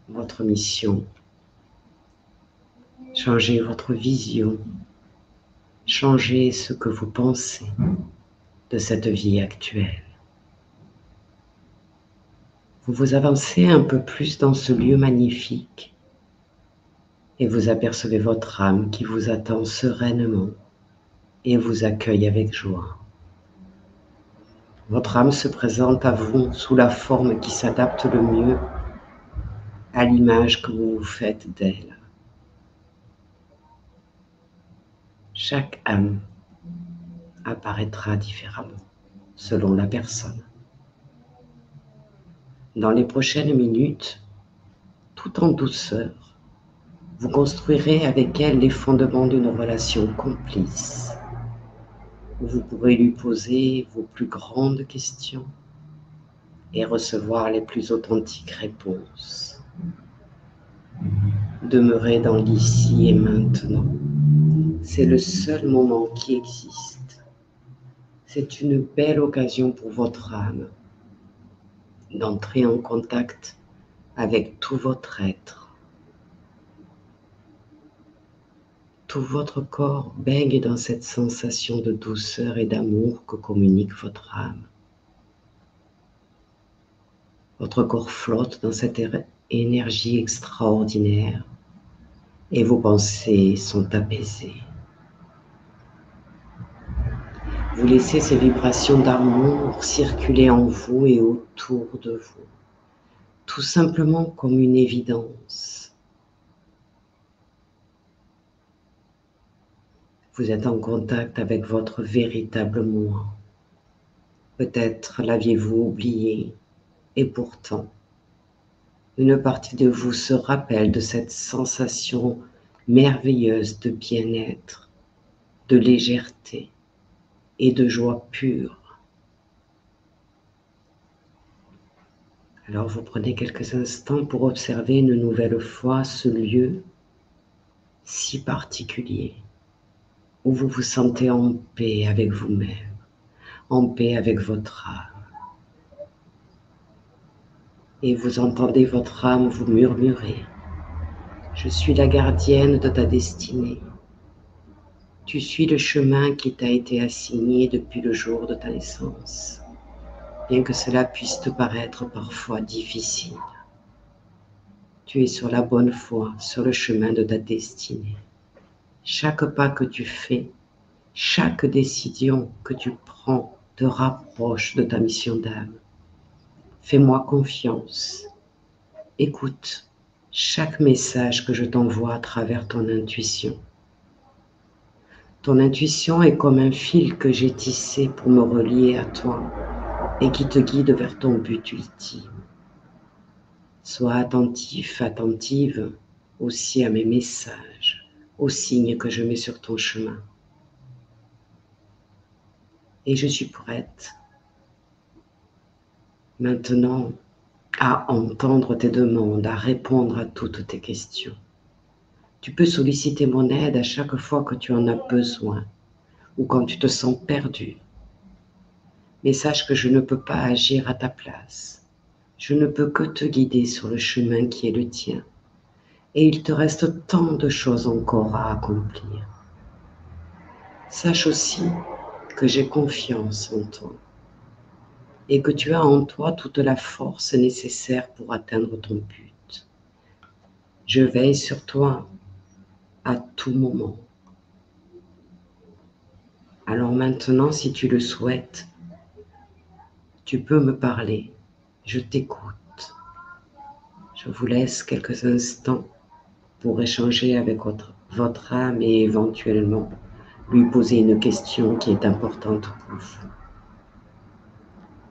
votre mission, changer votre vision, changer ce que vous pensez de cette vie actuelle. Vous vous avancez un peu plus dans ce lieu magnifique et vous apercevez votre âme qui vous attend sereinement et vous accueille avec joie. Votre âme se présente à vous sous la forme qui s'adapte le mieux à l'image que vous vous faites d'elle. Chaque âme apparaîtra différemment selon la personne. Dans les prochaines minutes, tout en douceur, vous construirez avec elle les fondements d'une relation complice, où vous pourrez lui poser vos plus grandes questions et recevoir les plus authentiques réponses. Demeurez dans l'ici et maintenant. C'est le seul moment qui existe. C'est une belle occasion pour votre âme d'entrer en contact avec tout votre être. Tout votre corps baigne dans cette sensation de douceur et d'amour que communique votre âme. Votre corps flotte dans cette énergie extraordinaire et vos pensées sont apaisées. Vous laissez ces vibrations d'amour circuler en vous et autour de vous, tout simplement comme une évidence. Vous êtes en contact avec votre véritable moi. Peut-être l'aviez-vous oublié, et pourtant, une partie de vous se rappelle de cette sensation merveilleuse de bien-être, de légèreté et de joie pure. Alors vous prenez quelques instants pour observer une nouvelle fois ce lieu si particulier où vous vous sentez en paix avec vous-même, en paix avec votre âme. Et vous entendez votre âme vous murmurer « Je suis la gardienne de ta destinée. Tu suis le chemin qui t'a été assigné depuis le jour de ta naissance, bien que cela puisse te paraître parfois difficile. Tu es sur la bonne voie, sur le chemin de ta destinée. Chaque pas que tu fais, chaque décision que tu prends te rapproche de ta mission d'âme. Fais-moi confiance. Écoute chaque message que je t'envoie à travers ton intuition. Ton intuition est comme un fil que j'ai tissé pour me relier à toi et qui te guide vers ton but ultime. Sois attentif, attentive aussi à mes messages, aux signes que je mets sur ton chemin. Et je suis prête maintenant à entendre tes demandes, à répondre à toutes tes questions. Tu peux solliciter mon aide à chaque fois que tu en as besoin ou quand tu te sens perdu. Mais sache que je ne peux pas agir à ta place. Je ne peux que te guider sur le chemin qui est le tien. Et il te reste tant de choses encore à accomplir. Sache aussi que j'ai confiance en toi et que tu as en toi toute la force nécessaire pour atteindre ton but. Je veille sur toi à tout moment. Alors maintenant, si tu le souhaites, tu peux me parler. Je t'écoute. Je vous laisse quelques instants pour échanger avec votre âme et éventuellement lui poser une question qui est importante pour vous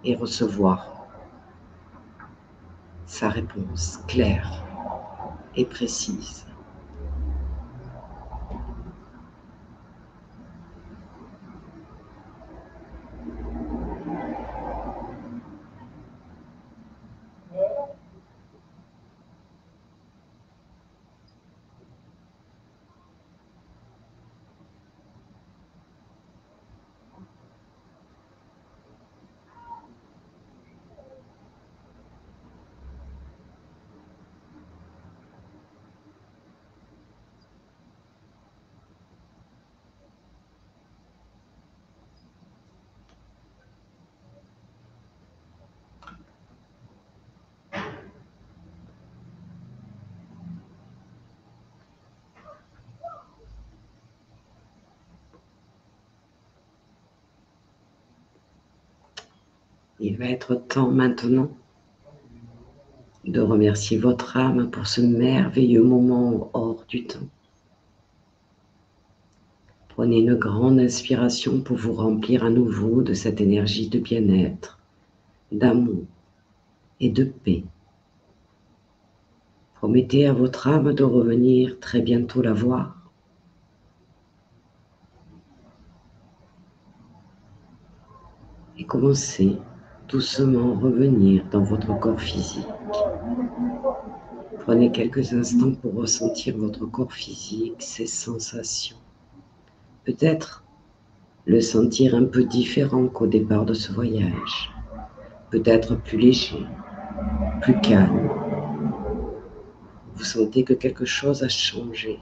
et recevoir sa réponse claire et précise. Il va être temps maintenant de remercier votre âme pour ce merveilleux moment hors du temps. Prenez une grande inspiration pour vous remplir à nouveau de cette énergie de bien-être, d'amour et de paix. Promettez à votre âme de revenir très bientôt la voir. Et commencez doucement à revenir dans votre corps physique. Prenez quelques instants pour ressentir votre corps physique, ses sensations. Peut-être le sentir un peu différent qu'au départ de ce voyage. Peut-être plus léger, plus calme. Vous sentez que quelque chose a changé.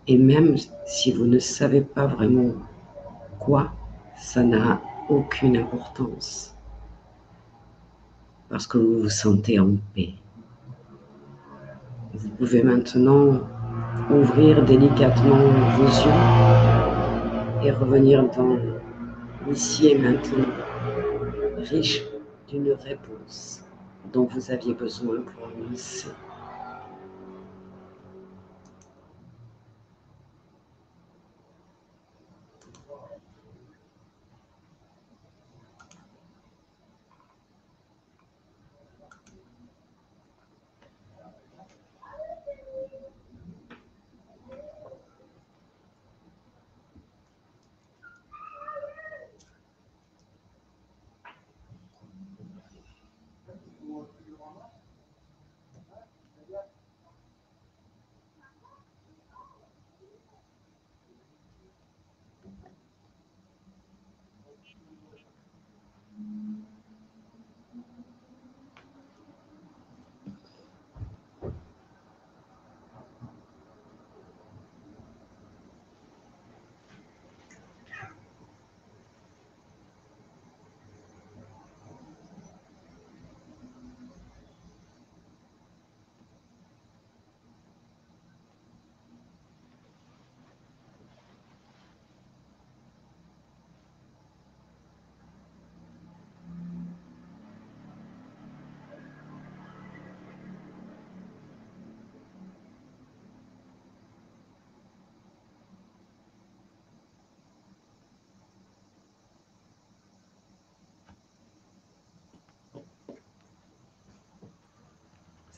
Et même si vous ne savez pas vraiment quoi, ça n'a aucune importance. Parce que vous vous sentez en paix. Vous pouvez maintenant ouvrir délicatement vos yeux et revenir dans l'ici et maintenant, riche d'une réponse dont vous aviez besoin pour avancer.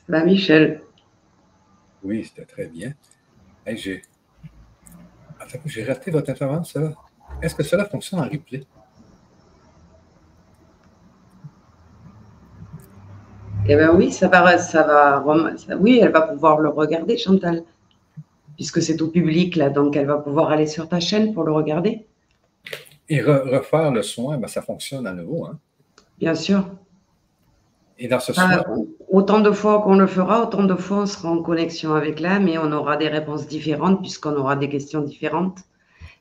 Ben, Michel. Oui, c'était très bien. Hey, j'ai raté votre intervention, là. Est-ce que cela fonctionne en replay? Eh bien oui, oui, elle va pouvoir le regarder, Chantal, puisque c'est tout public, là, donc elle va pouvoir aller sur ta chaîne pour le regarder. Et refaire le soin, ben, ça fonctionne à nouveau, hein? Bien sûr. Et dans ce soin, Autant de fois qu'on le fera, autant de fois on sera en connexion avec l'âme et on aura des réponses différentes puisqu'on aura des questions différentes.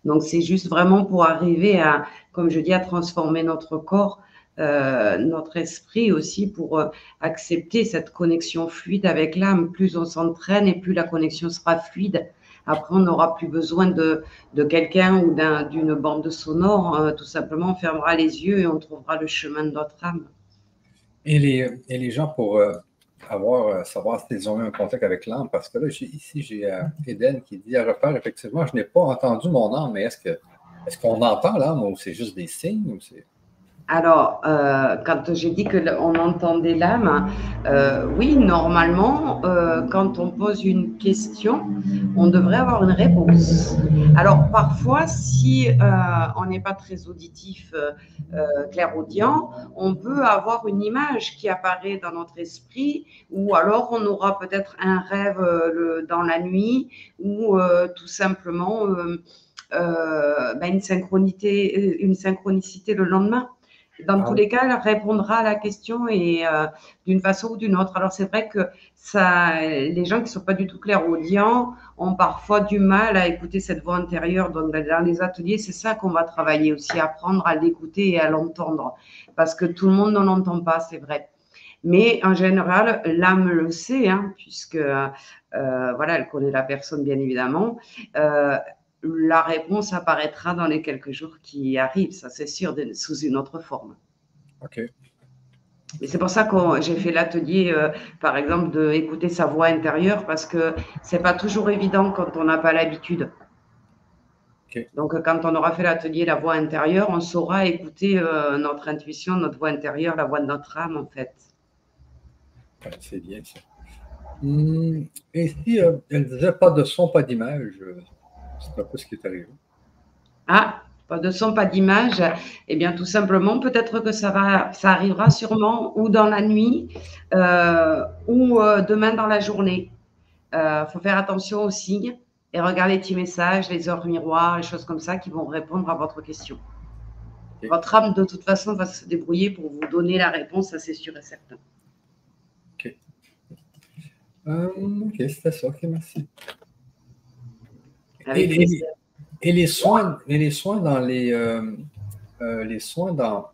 Donc c'est juste vraiment pour arriver à, comme je dis, à transformer notre corps, notre esprit aussi pour accepter cette connexion fluide avec l'âme. Plus on s'entraîne et plus la connexion sera fluide. Après, on n'aura plus besoin de quelqu'un ou d'une bande sonore. Tout simplement, on fermera les yeux et on trouvera le chemin de notre âme. et les gens pour savoir s'ils ont eu un contact avec l'âme, parce que là, ici, j'ai Eden qui dit à refaire, effectivement, je n'ai pas entendu mon âme, mais est-ce qu'on entend l'âme ou c'est juste des signes? Ou c'est... Alors, quand j'ai dit qu'on entendait l'âme, oui, normalement, quand on pose une question, on devrait avoir une réponse. Alors, parfois, si on n'est pas très auditif, clairaudient, on peut avoir une image qui apparaît dans notre esprit, ou alors on aura peut-être un rêve dans la nuit, ou tout simplement une synchronicité le lendemain. Dans tous les cas, elle répondra à la question et d'une façon ou d'une autre. Alors c'est vrai que les gens qui ne sont pas du tout clairaudients ont parfois du mal à écouter cette voix intérieure. Donc dans les ateliers, c'est ça qu'on va travailler aussi, apprendre à l'écouter et à l'entendre. Parce que tout le monde ne l'entend pas, c'est vrai. Mais en général, l'âme le sait, hein, puisque voilà, elle connaît la personne bien évidemment. La réponse apparaîtra dans les quelques jours qui arrivent, ça c'est sûr, sous une autre forme. OK. Et c'est pour ça que j'ai fait l'atelier, par exemple, d'écouter sa voix intérieure, parce que c'est pas toujours évident quand on n'a pas l'habitude. OK. Donc, quand on aura fait l'atelier la voix intérieure, on saura écouter notre intuition, notre voix intérieure, la voix de notre âme, en fait. Ouais, c'est bien ça. Et si elle disait pas de son, pas d'image, c'est un peu ce qui est arrivé. Ah, pas de son, pas d'image. Eh bien, tout simplement, peut-être que ça arrivera sûrement ou dans la nuit ou demain dans la journée. Faut faire attention aux signes et regarder les petits messages, les heures miroirs, les choses comme ça qui vont répondre à votre question. Okay. Votre âme, de toute façon, va se débrouiller pour vous donner la réponse, ça c'est sûr et certain. OK. OK, c'était ça. OK, merci. Et les soins dans les soins dans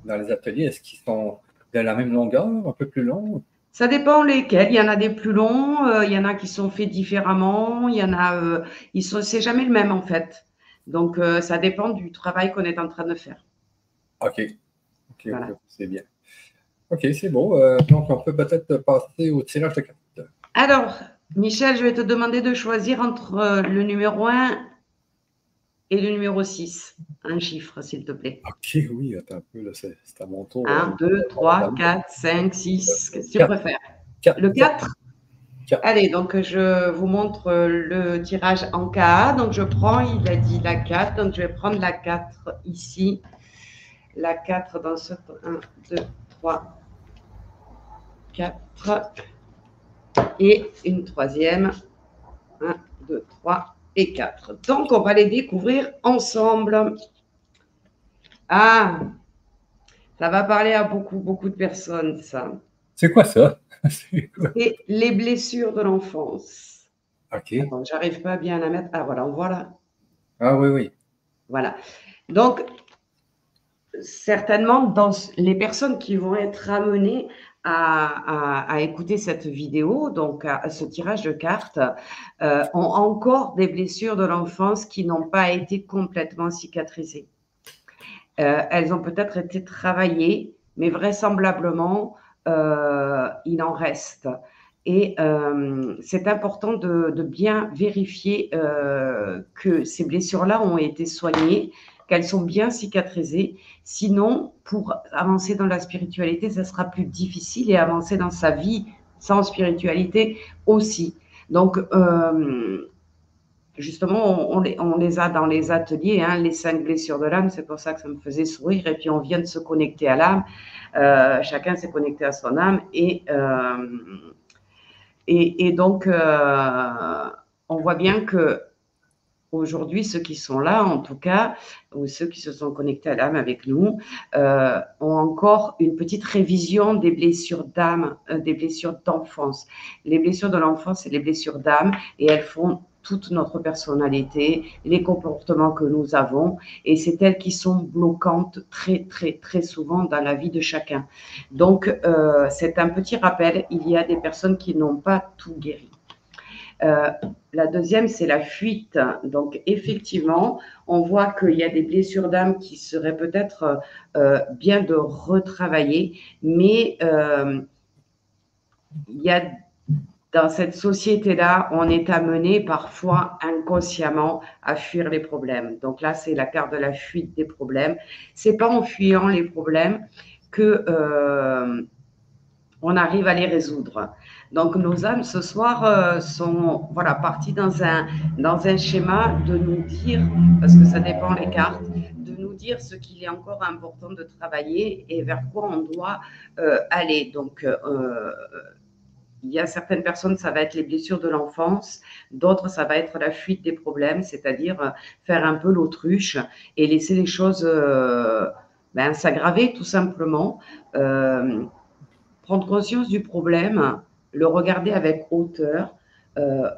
les ateliers, est-ce qu'ils sont de la même longueur, un peu plus longs? Ça dépend lesquels. Il y en a des plus longs, il y en a qui sont faits différemment, il y en a, c'est jamais le même en fait. Donc ça dépend du travail qu'on est en train de faire. OK. Voilà. C'est bien. OK, c'est beau. Donc on peut peut-être passer au tirage de cartes. Alors, Michel, je vais te demander de choisir entre le numéro 1 et le numéro 6. Un chiffre, s'il te plaît. OK, oui, attends un peu, là, c'est à mon tour. 1, 2, 3, 4, 5, 6. Qu'est-ce que tu préfères? 4. Le 4? 4. Allez, donc je vous montre le tirage en KA. Donc je prends, il a dit la 4, donc je vais prendre la 4 ici. La 4 dans ce 1, 2, 3, 4. Et une troisième. 1, 2, 3 et 4. Donc, on va les découvrir ensemble. Ah, ça va parler à beaucoup de personnes, ça. C'est quoi ça? C'est les blessures de l'enfance. OK. Attends, j'arrive pas bien à la mettre. Ah, voilà, on voit là. Ah oui. Voilà. Donc, certainement, dans les personnes qui vont être amenées à écouter cette vidéo, donc à ce tirage de cartes, ont encore des blessures de l'enfance qui n'ont pas été complètement cicatrisées. Elles ont peut-être été travaillées, mais vraisemblablement, il en reste. Et c'est important de bien vérifier que ces blessures-là ont été soignées, qu'elles sont bien cicatrisées. Sinon, pour avancer dans la spiritualité, ça sera plus difficile et avancer dans sa vie sans spiritualité aussi. Donc, justement, on les a dans les ateliers, hein, les 5 blessures de l'âme, c'est pour ça que ça me faisait sourire. Et puis, on vient de se connecter à l'âme. Chacun s'est connecté à son âme. Et donc, on voit bien que aujourd'hui, ceux qui sont là, en tout cas, ou ceux qui se sont connectés à l'âme avec nous, ont encore une petite révision des blessures d'âme, des blessures d'enfance. Les blessures de l'enfance, c'est les blessures d'âme, et elles font toute notre personnalité, les comportements que nous avons, et c'est elles qui sont bloquantes très, très, très souvent dans la vie de chacun. Donc, c'est un petit rappel, il y a des personnes qui n'ont pas tout guéri. La deuxième, c'est la fuite. Donc, effectivement, on voit qu'il y a des blessures d'âme qui seraient peut-être bien de retravailler, mais il y a dans cette société-là, on est amené parfois inconsciemment à fuir les problèmes. Donc là, c'est la carte de la fuite des problèmes. C'est pas en fuyant les problèmes que on arrive à les résoudre. Donc nos âmes ce soir sont voilà, parties dans un schéma de nous dire, parce que ça dépend les cartes, de nous dire ce qu'il est encore important de travailler et vers quoi on doit aller. Donc il y a certaines personnes, ça va être les blessures de l'enfance, d'autres, ça va être la fuite des problèmes, c'est-à-dire faire un peu l'autruche et laisser les choses s'aggraver tout simplement. Prendre conscience du problème, le regarder avec hauteur,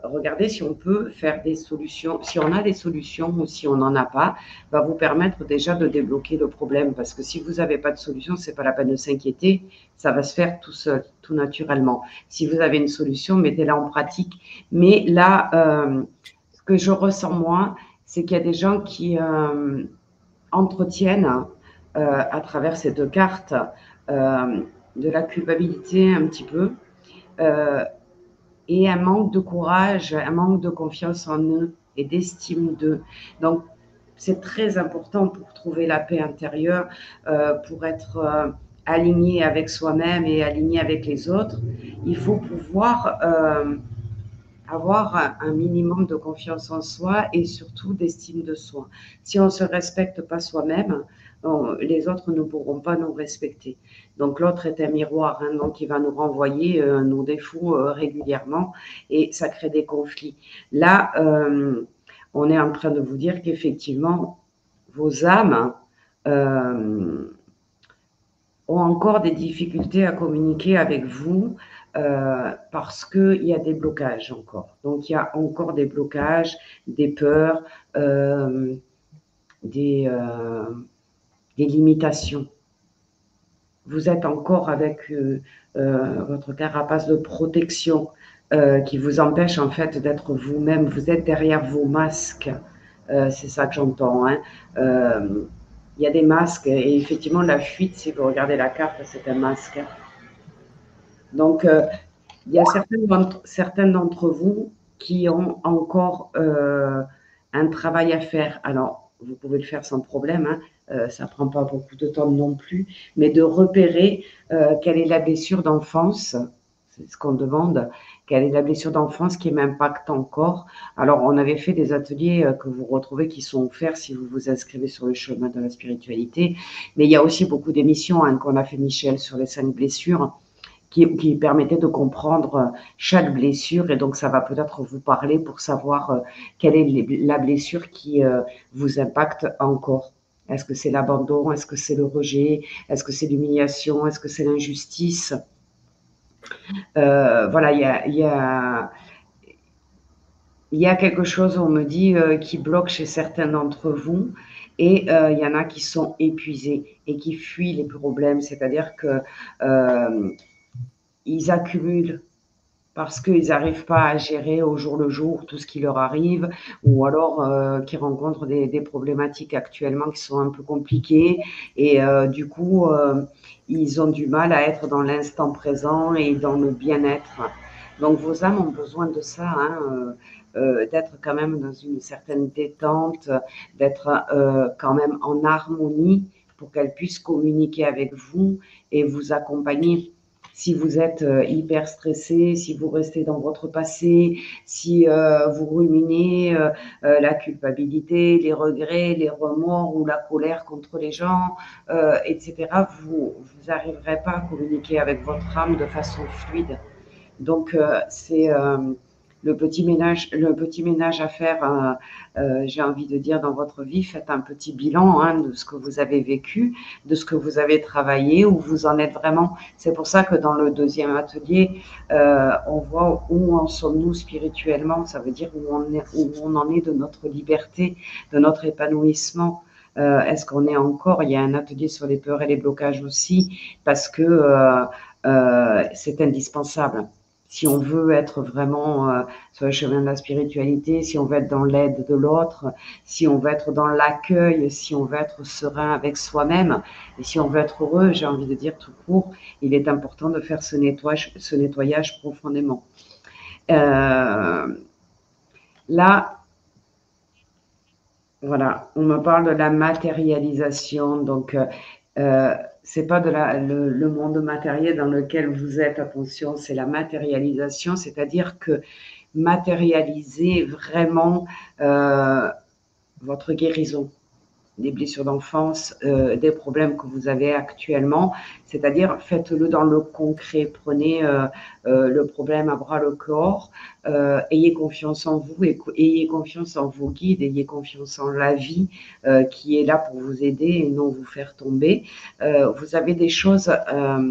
regarder si on peut faire des solutions, si on a des solutions ou si on n'en a pas, va vous permettre déjà de débloquer le problème. Parce que si vous n'avez pas de solution, c'est pas la peine de s'inquiéter, ça va se faire tout seul, tout naturellement. Si vous avez une solution, mettez-la en pratique. Mais là, ce que je ressens moi, c'est qu'il y a des gens qui entretiennent à travers ces deux cartes de la culpabilité un petit peu et un manque de courage, un manque de confiance en eux et d'estime d'eux. Donc, c'est très important pour trouver la paix intérieure, pour être aligné avec soi-même et aligné avec les autres. Il faut pouvoir avoir un minimum de confiance en soi et surtout d'estime de soi. Si on ne se respecte pas soi-même, les autres ne pourront pas nous respecter. Donc l'autre est un miroir, hein, donc il va nous renvoyer nos défauts régulièrement et ça crée des conflits. Là, on est en train de vous dire qu'effectivement, vos âmes ont encore des difficultés à communiquer avec vous parce qu'il y a des blocages encore. Donc, il y a encore des blocages, des peurs, des limitations. Vous êtes encore avec votre carapace de protection qui vous empêche en fait d'être vous-même. Vous êtes derrière vos masques. C'est ça que j'entends. Hein. Il y a des masques et effectivement la fuite, si vous regardez la carte, c'est un masque. Donc, il y a certains d'entre vous qui ont encore un travail à faire. Alors, vous pouvez le faire sans problème, hein. Ça ne prend pas beaucoup de temps non plus, mais de repérer quelle est la blessure d'enfance, c'est ce qu'on demande, quelle est la blessure d'enfance qui m'impacte encore. Alors, on avait fait des ateliers que vous retrouvez qui sont offerts si vous vous inscrivez sur le chemin de la spiritualité, mais il y a aussi beaucoup d'émissions hein, qu'on a fait, Michel, sur les 5 blessures, qui permettait de comprendre chaque blessure et donc ça va peut-être vous parler pour savoir quelle est la blessure qui vous impacte encore. Est-ce que c'est l'abandon? Est-ce que c'est le rejet? Est-ce que c'est l'humiliation? Est-ce que c'est l'injustice? Voilà, il y a quelque chose, on me dit, qui bloque chez certains d'entre vous et il y en a qui sont épuisés et qui fuient les problèmes, c'est-à-dire que ils accumulent parce qu'ils n'arrivent pas à gérer au jour le jour tout ce qui leur arrive ou alors qui rencontrent des problématiques actuellement qui sont un peu compliquées et du coup, ils ont du mal à être dans l'instant présent et dans le bien-être. Donc, vos âmes ont besoin de ça, hein, d'être quand même dans une certaine détente, d'être quand même en harmonie pour qu'elles puissent communiquer avec vous et vous accompagner. si vous êtes hyper stressé, si vous restez dans votre passé, si vous ruminez la culpabilité, les regrets, les remords ou la colère contre les gens, etc., vous n'arriverez pas à communiquer avec votre âme de façon fluide. Donc, c'est le petit ménage à faire, j'ai envie de dire, dans votre vie. Faites un petit bilan de ce que vous avez vécu, de ce que vous avez travaillé, où vous en êtes vraiment. C'est pour ça que dans le deuxième atelier, on voit où en sommes-nous spirituellement. Ça veut dire où on en est de notre liberté, de notre épanouissement. Est-ce qu'on est encore… Il y a un atelier sur les peurs et les blocages aussi, parce que c'est indispensable. Si on veut être vraiment sur le chemin de la spiritualité, si on veut être dans l'aide de l'autre, si on veut être dans l'accueil, si on veut être serein avec soi-même, et si on veut être heureux, j'ai envie de dire tout court, il est important de faire ce nettoyage profondément. Là, voilà, on me parle de la matérialisation, donc c'est pas le monde matériel dans lequel vous êtes, attention, c'est la matérialisation, c'est-à-dire que matérialiser vraiment votre guérison, des blessures d'enfance, des problèmes que vous avez actuellement, c'est-à-dire faites-le dans le concret, prenez le problème à bras le corps, ayez confiance en vous, ayez confiance en vos guides, ayez confiance en la vie qui est là pour vous aider et non vous faire tomber. Vous avez des choses à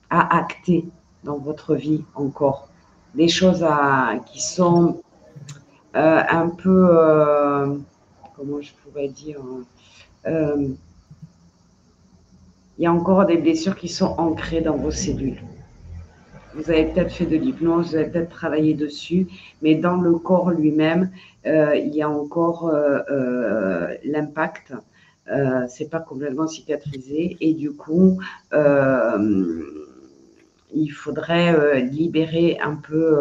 acter dans votre vie encore, des choses qui sont un peu, comment je pourrais dire, il y a encore des blessures qui sont ancrées dans vos cellules. Vous avez peut-être fait de l'hypnose, vous avez peut-être travaillé dessus, mais dans le corps lui-même, il y a encore l'impact. C'est pas complètement cicatrisé et du coup, il faudrait libérer un peu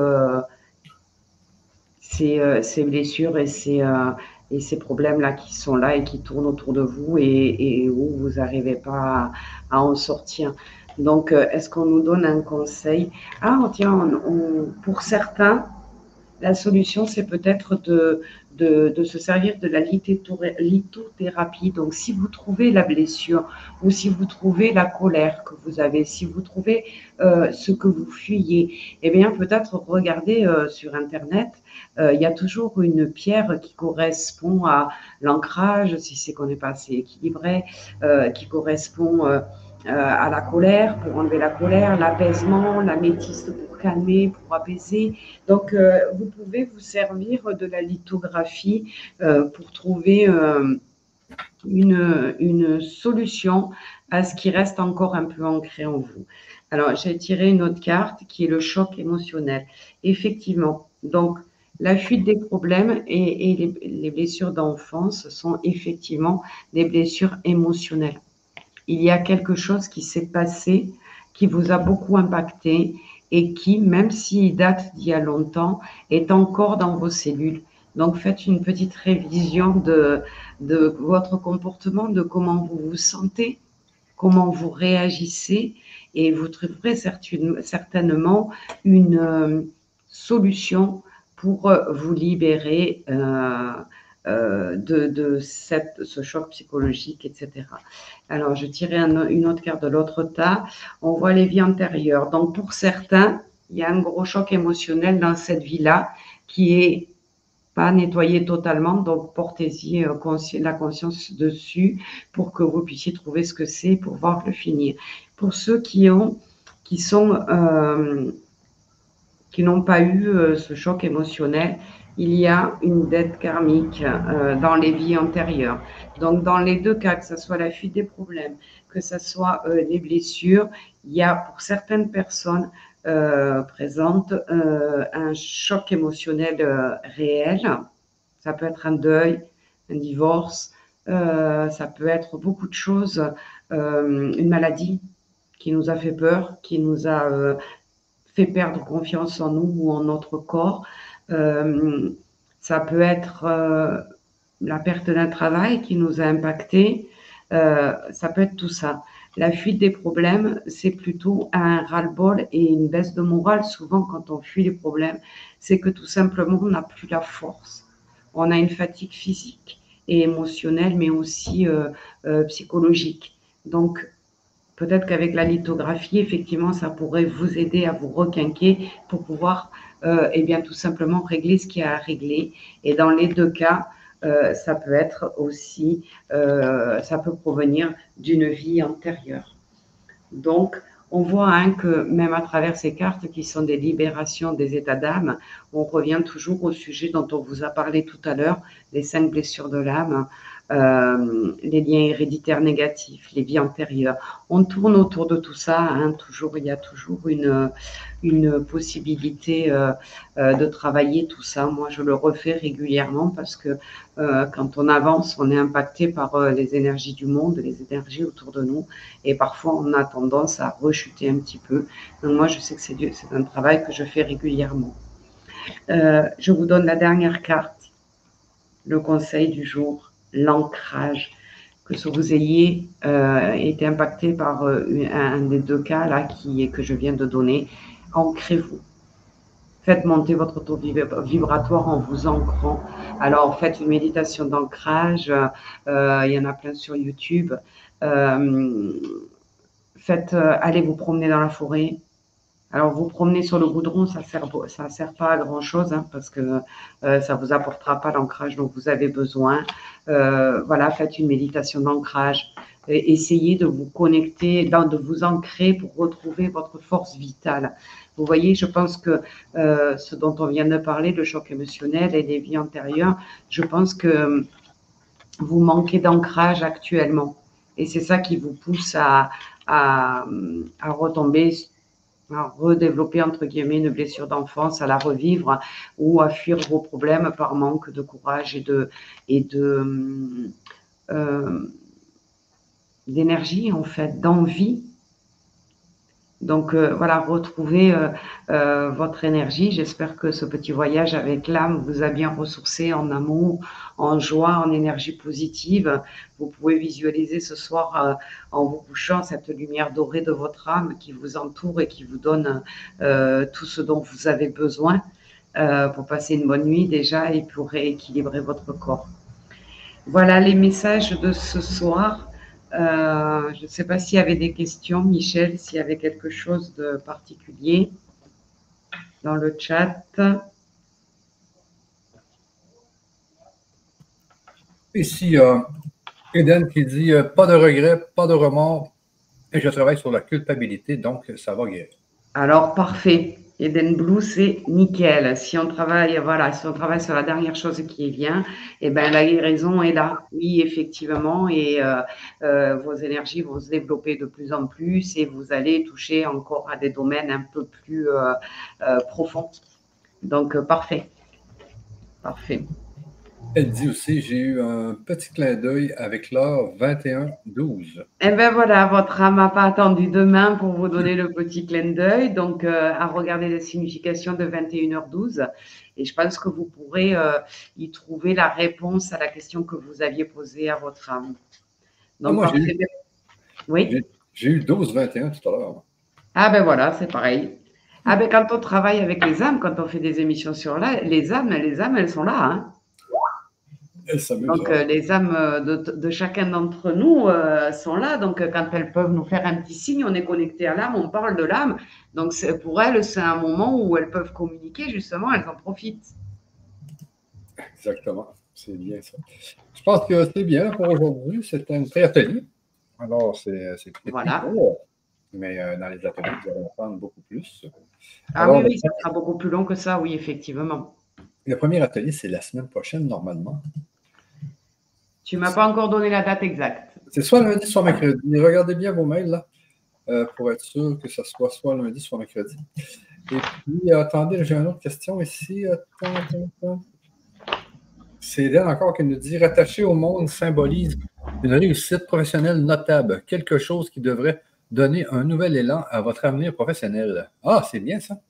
ces blessures et ces problèmes-là qui sont là et qui tournent autour de vous et où vous n'arrivez pas à en sortir. Donc, est-ce qu'on nous donne un conseil? Ah, tiens, pour certains, la solution, c'est peut-être de se servir de la lithothérapie. Donc, si vous trouvez la blessure ou si vous trouvez la colère que vous avez, si vous trouvez ce que vous fuyez, eh bien, peut-être regardez sur Internet. Il y a toujours une pierre qui correspond à l'ancrage, si c'est qu'on n'est pas assez équilibré, qui correspond à la colère, pour enlever la colère, l'apaisement, l'améthyste pour calmer, pour apaiser. Donc, vous pouvez vous servir de la lithographie pour trouver une solution à ce qui reste encore un peu ancré en vous. Alors, j'ai tiré une autre carte qui est le choc émotionnel. Effectivement, donc, la fuite des problèmes et les blessures d'enfance sont effectivement des blessures émotionnelles. Il y a quelque chose qui s'est passé, qui vous a beaucoup impacté et qui, même s'il date d'il y a longtemps, est encore dans vos cellules. Donc, faites une petite révision de votre comportement, de comment vous vous sentez, comment vous réagissez, et vous trouverez certainement une solution pour vous libérer de ce choc psychologique, etc. Alors, je tirais une autre carte de l'autre tas. On voit les vies antérieures. Donc, pour certains, il y a un gros choc émotionnel dans cette vie-là qui est pas nettoyé totalement. Donc, portez-y la conscience dessus pour que vous puissiez trouver ce que c'est pour voir le finir. Pour ceux qui n'ont pas eu ce choc émotionnel, il y a une dette karmique dans les vies antérieures. Donc, dans les deux cas, que ce soit la fuite des problèmes, que ce soit les blessures, il y a pour certaines personnes présentes un choc émotionnel réel. Ça peut être un deuil, un divorce, ça peut être beaucoup de choses, une maladie qui nous a fait peur, qui nous a fait perdre confiance en nous ou en notre corps. Ça peut être la perte d'un travail qui nous a impacté. Ça peut être tout ça. La fuite des problèmes, c'est plutôt un ras-le-bol et une baisse de morale. Souvent, quand on fuit les problèmes, c'est que tout simplement, on n'a plus la force. On a une fatigue physique et émotionnelle, mais aussi psychologique. Donc, peut-être qu'avec la lithographie, effectivement, ça pourrait vous aider à vous requinquer pour pouvoir, eh bien, tout simplement régler ce qu'il y a à régler. Et dans les deux cas, ça peut être aussi, ça peut provenir d'une vie antérieure. Donc, on voit hein, que même à travers ces cartes qui sont des libérations des états d'âme, on revient toujours au sujet dont on vous a parlé tout à l'heure, les 5 blessures de l'âme, les liens héréditaires négatifs, les vies antérieures. On tourne autour de tout ça, hein, toujours, il y a toujours une possibilité de travailler tout ça. Moi, je le refais régulièrement parce que quand on avance, on est impacté par les énergies du monde, les énergies autour de nous, et parfois on a tendance à rechuter un petit peu. Donc moi, je sais que c'est un travail que je fais régulièrement. Je vous donne la dernière carte, le conseil du jour, l'ancrage. Que vous ayez été impacté par un des deux cas là que je viens de donner, ancrez-vous. Faites monter votre taux vibratoire en vous ancrant. Alors, faites une méditation d'ancrage. Il y en a plein sur YouTube. Allez vous promener dans la forêt. Alors, vous promener sur le goudron, ça sert pas à grand-chose hein, parce que ça vous apportera pas l'ancrage dont vous avez besoin. Voilà, faites une méditation d'ancrage. Essayez de vous connecter, de vous ancrer pour retrouver votre force vitale. Vous voyez, je pense que ce dont on vient de parler, le choc émotionnel et les vies antérieures, je pense que vous manquez d'ancrage actuellement. Et c'est ça qui vous pousse à retomber, à redévelopper, entre guillemets, une blessure d'enfance, à la revivre ou à fuir vos problèmes par manque de courage d'énergie, en fait, d'envie. Donc voilà, retrouvez votre énergie. J'espère que ce petit voyage avec l'âme vous a bien ressourcé en amour, en joie, en énergie positive. Vous pouvez visualiser ce soir en vous couchant cette lumière dorée de votre âme qui vous entoure et qui vous donne tout ce dont vous avez besoin pour passer une bonne nuit déjà et pour rééquilibrer votre corps. Voilà les messages de ce soir. Je ne sais pas s'il y avait des questions, Michel, s'il y avait quelque chose de particulier dans le chat. Ici, Eden qui dit pas de regrets, pas de remords, et je travaille sur la culpabilité, donc ça va guérir. Alors, parfait. Eden Blue, c'est nickel. Si on travaille, voilà, si on travaille sur la dernière chose qui vient, eh ben, la guérison est là. Oui, effectivement. Et vos énergies vont se développer de plus en plus et vous allez toucher encore à des domaines un peu plus profonds. Donc, parfait. Parfait. Elle dit aussi, j'ai eu un petit clin d'œil avec l'heure 21-12. Eh bien voilà, votre âme n'a pas attendu demain pour vous donner le petit clin d'œil. Donc, à regarder la signification de 21h12. Et je pense que vous pourrez y trouver la réponse à la question que vous aviez posée à votre âme. Donc, moi, oui. J'ai eu 12-21 tout à l'heure. Ah ben voilà, c'est pareil. Ah ben quand on travaille avec les âmes, quand on fait des émissions sur les âmes, elles sont là. Hein. Donc, les âmes de chacun d'entre nous sont là. Donc, quand elles peuvent nous faire un petit signe, on est connecté à l'âme, on parle de l'âme. Donc, pour elles, c'est un moment où elles peuvent communiquer, justement, elles en profitent. Exactement, c'est bien ça. Je pense que c'est bien pour aujourd'hui. C'était un pré-atelier. Alors, c'est voilà. Court, mais dans les ateliers, vous allez apprendre beaucoup plus. Ah alors, oui, ça sera beaucoup plus long que ça, oui, effectivement. Le premier atelier, c'est la semaine prochaine, normalement. Tu ne m'as pas encore donné la date exacte. C'est soit lundi, soit mercredi. Regardez bien vos mails, là, pour être sûr que ce soit lundi, soit mercredi. Et puis, attendez, j'ai une autre question ici. Attends. C'est elle encore qui nous dit « Rattacher au monde symbolise une réussite professionnelle notable, quelque chose qui devrait donner un nouvel élan à votre avenir professionnel. » Ah, c'est bien ça.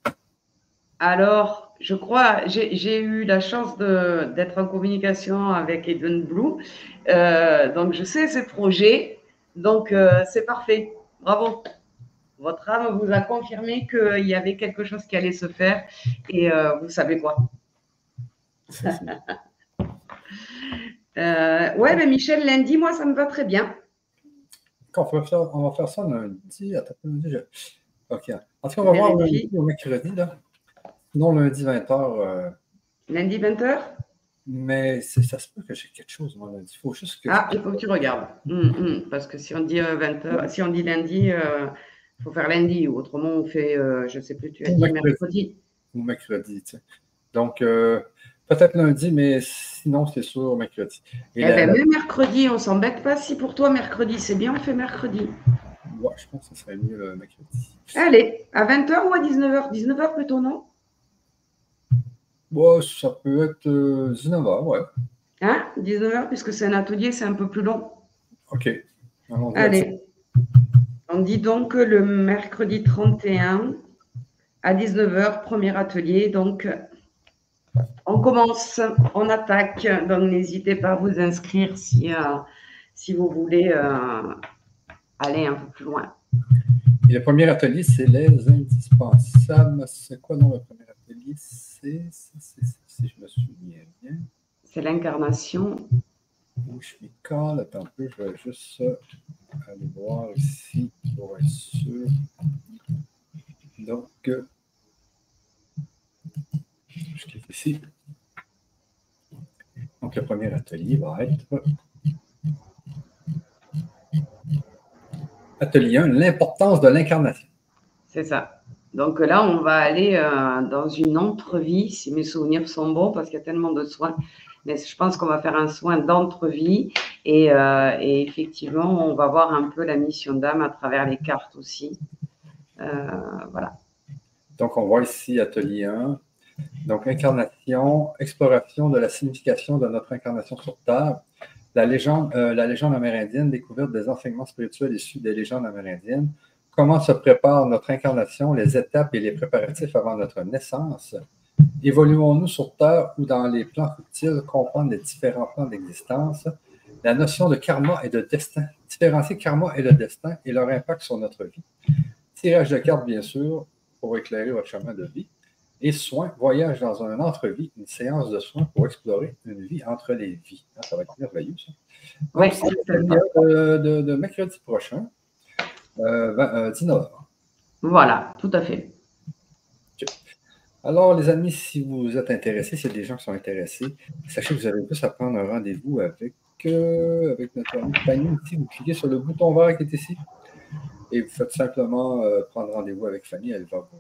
Alors, je crois, j'ai eu la chance d'être en communication avec Eden Blue. Donc, je sais ses projets. Donc, c'est parfait. Bravo. Votre âme vous a confirmé qu'il y avait quelque chose qui allait se faire et vous savez quoi. Ouais, mais Michel, lundi, moi, ça me va très bien. On va faire ça lundi. Attends, lundi, OK. En tout cas, on va voir lundi ou mercredi. Là. Sinon, lundi 20h. Lundi 20h? Mais ça se peut que j'ai quelque chose, moi, lundi. Il faut juste que. Ah, il faut que tu regardes. Parce que si on dit 20h, si on dit lundi, il faut faire lundi. Ou autrement, on fait, je ne sais plus, tu as dit mercredi. Ou mercredi, tu sais. Donc, peut-être lundi, mais sinon, c'est sûr mercredi. Même mercredi, on ne s'embête pas. Si pour toi, mercredi, c'est bien, on fait mercredi. Ouais, je pense que ce serait mieux le mercredi. Allez, à 20h ou à 19h? 19h plutôt, non? Ouais, ça peut être 19h, ouais. Hein? 19h, puisque c'est un atelier, c'est un peu plus long. OK. Allez. On dit donc le mercredi 31 à 19h, premier atelier. Donc, on commence, on attaque. Donc, n'hésitez pas à vous inscrire si vous voulez aller un peu plus loin. Et le premier atelier, c'est les indispensables. C'est quoi dans le premier atelier? C'est, si je me souviens bien. C'est l'incarnation. Où je m'y colle. Attends un peu, je vais juste aller voir ici pour être sûr. Donc, je clique ici. Donc, le premier atelier va être atelier 1, l'importance de l'incarnation. C'est ça. Donc là, on va aller dans une entrevie, si mes souvenirs sont bons, parce qu'il y a tellement de soins. Mais je pense qu'on va faire un soin d'entrevie et effectivement, on va voir un peu la mission d'âme à travers les cartes aussi. Voilà. Donc, on voit ici atelier 1. Donc, incarnation, exploration de la signification de notre incarnation sur Terre. La légende amérindienne, découverte des enseignements spirituels issus des légendes amérindiennes. Comment se prépare notre incarnation, les étapes et les préparatifs avant notre naissance. Évoluons-nous sur Terre ou dans les plans subtils, comprendre les différents plans d'existence. La notion de karma et de destin. Différencier karma et le destin et leur impact sur notre vie. Tirage de cartes, bien sûr, pour éclairer votre chemin de vie. Et soins, voyage dans un entre-vie, une séance de soins pour explorer une vie entre les vies. Ça va être merveilleux, ça. Oui, c'est de mercredi prochain, 19h. Voilà, tout à fait. Okay. Alors, les amis, si vous êtes intéressés, s'il y a des gens qui sont intéressés, sachez que vous avez juste à prendre un rendez-vous avec notre amie Fanny. Ici, vous cliquez sur le bouton vert qui est ici et vous faites simplement prendre rendez-vous avec Fanny. Elle va vous...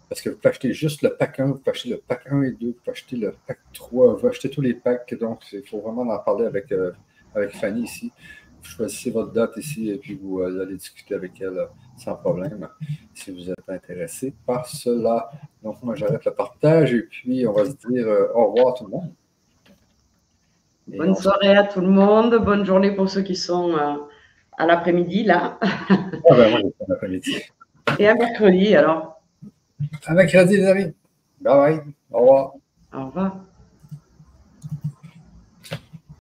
Parce que vous pouvez acheter juste le pack 1, vous pouvez acheter le pack 1 et 2, vous pouvez acheter le pack 3, vous pouvez acheter tous les packs. Donc, il faut vraiment en parler avec Fanny ici. Vous choisissez votre date ici et puis vous allez discuter avec elle sans problème si vous êtes intéressé par cela. Donc, moi, j'arrête le partage et puis on va se dire au revoir tout le monde. Bonne soirée à tout le monde. Bonne journée pour ceux qui sont à l'après-midi, là. Ah ben, moi, j'ai l'après-midi. Et à mercredi, alors. À mercredi, les amis. Bye bye. Au revoir. Au revoir.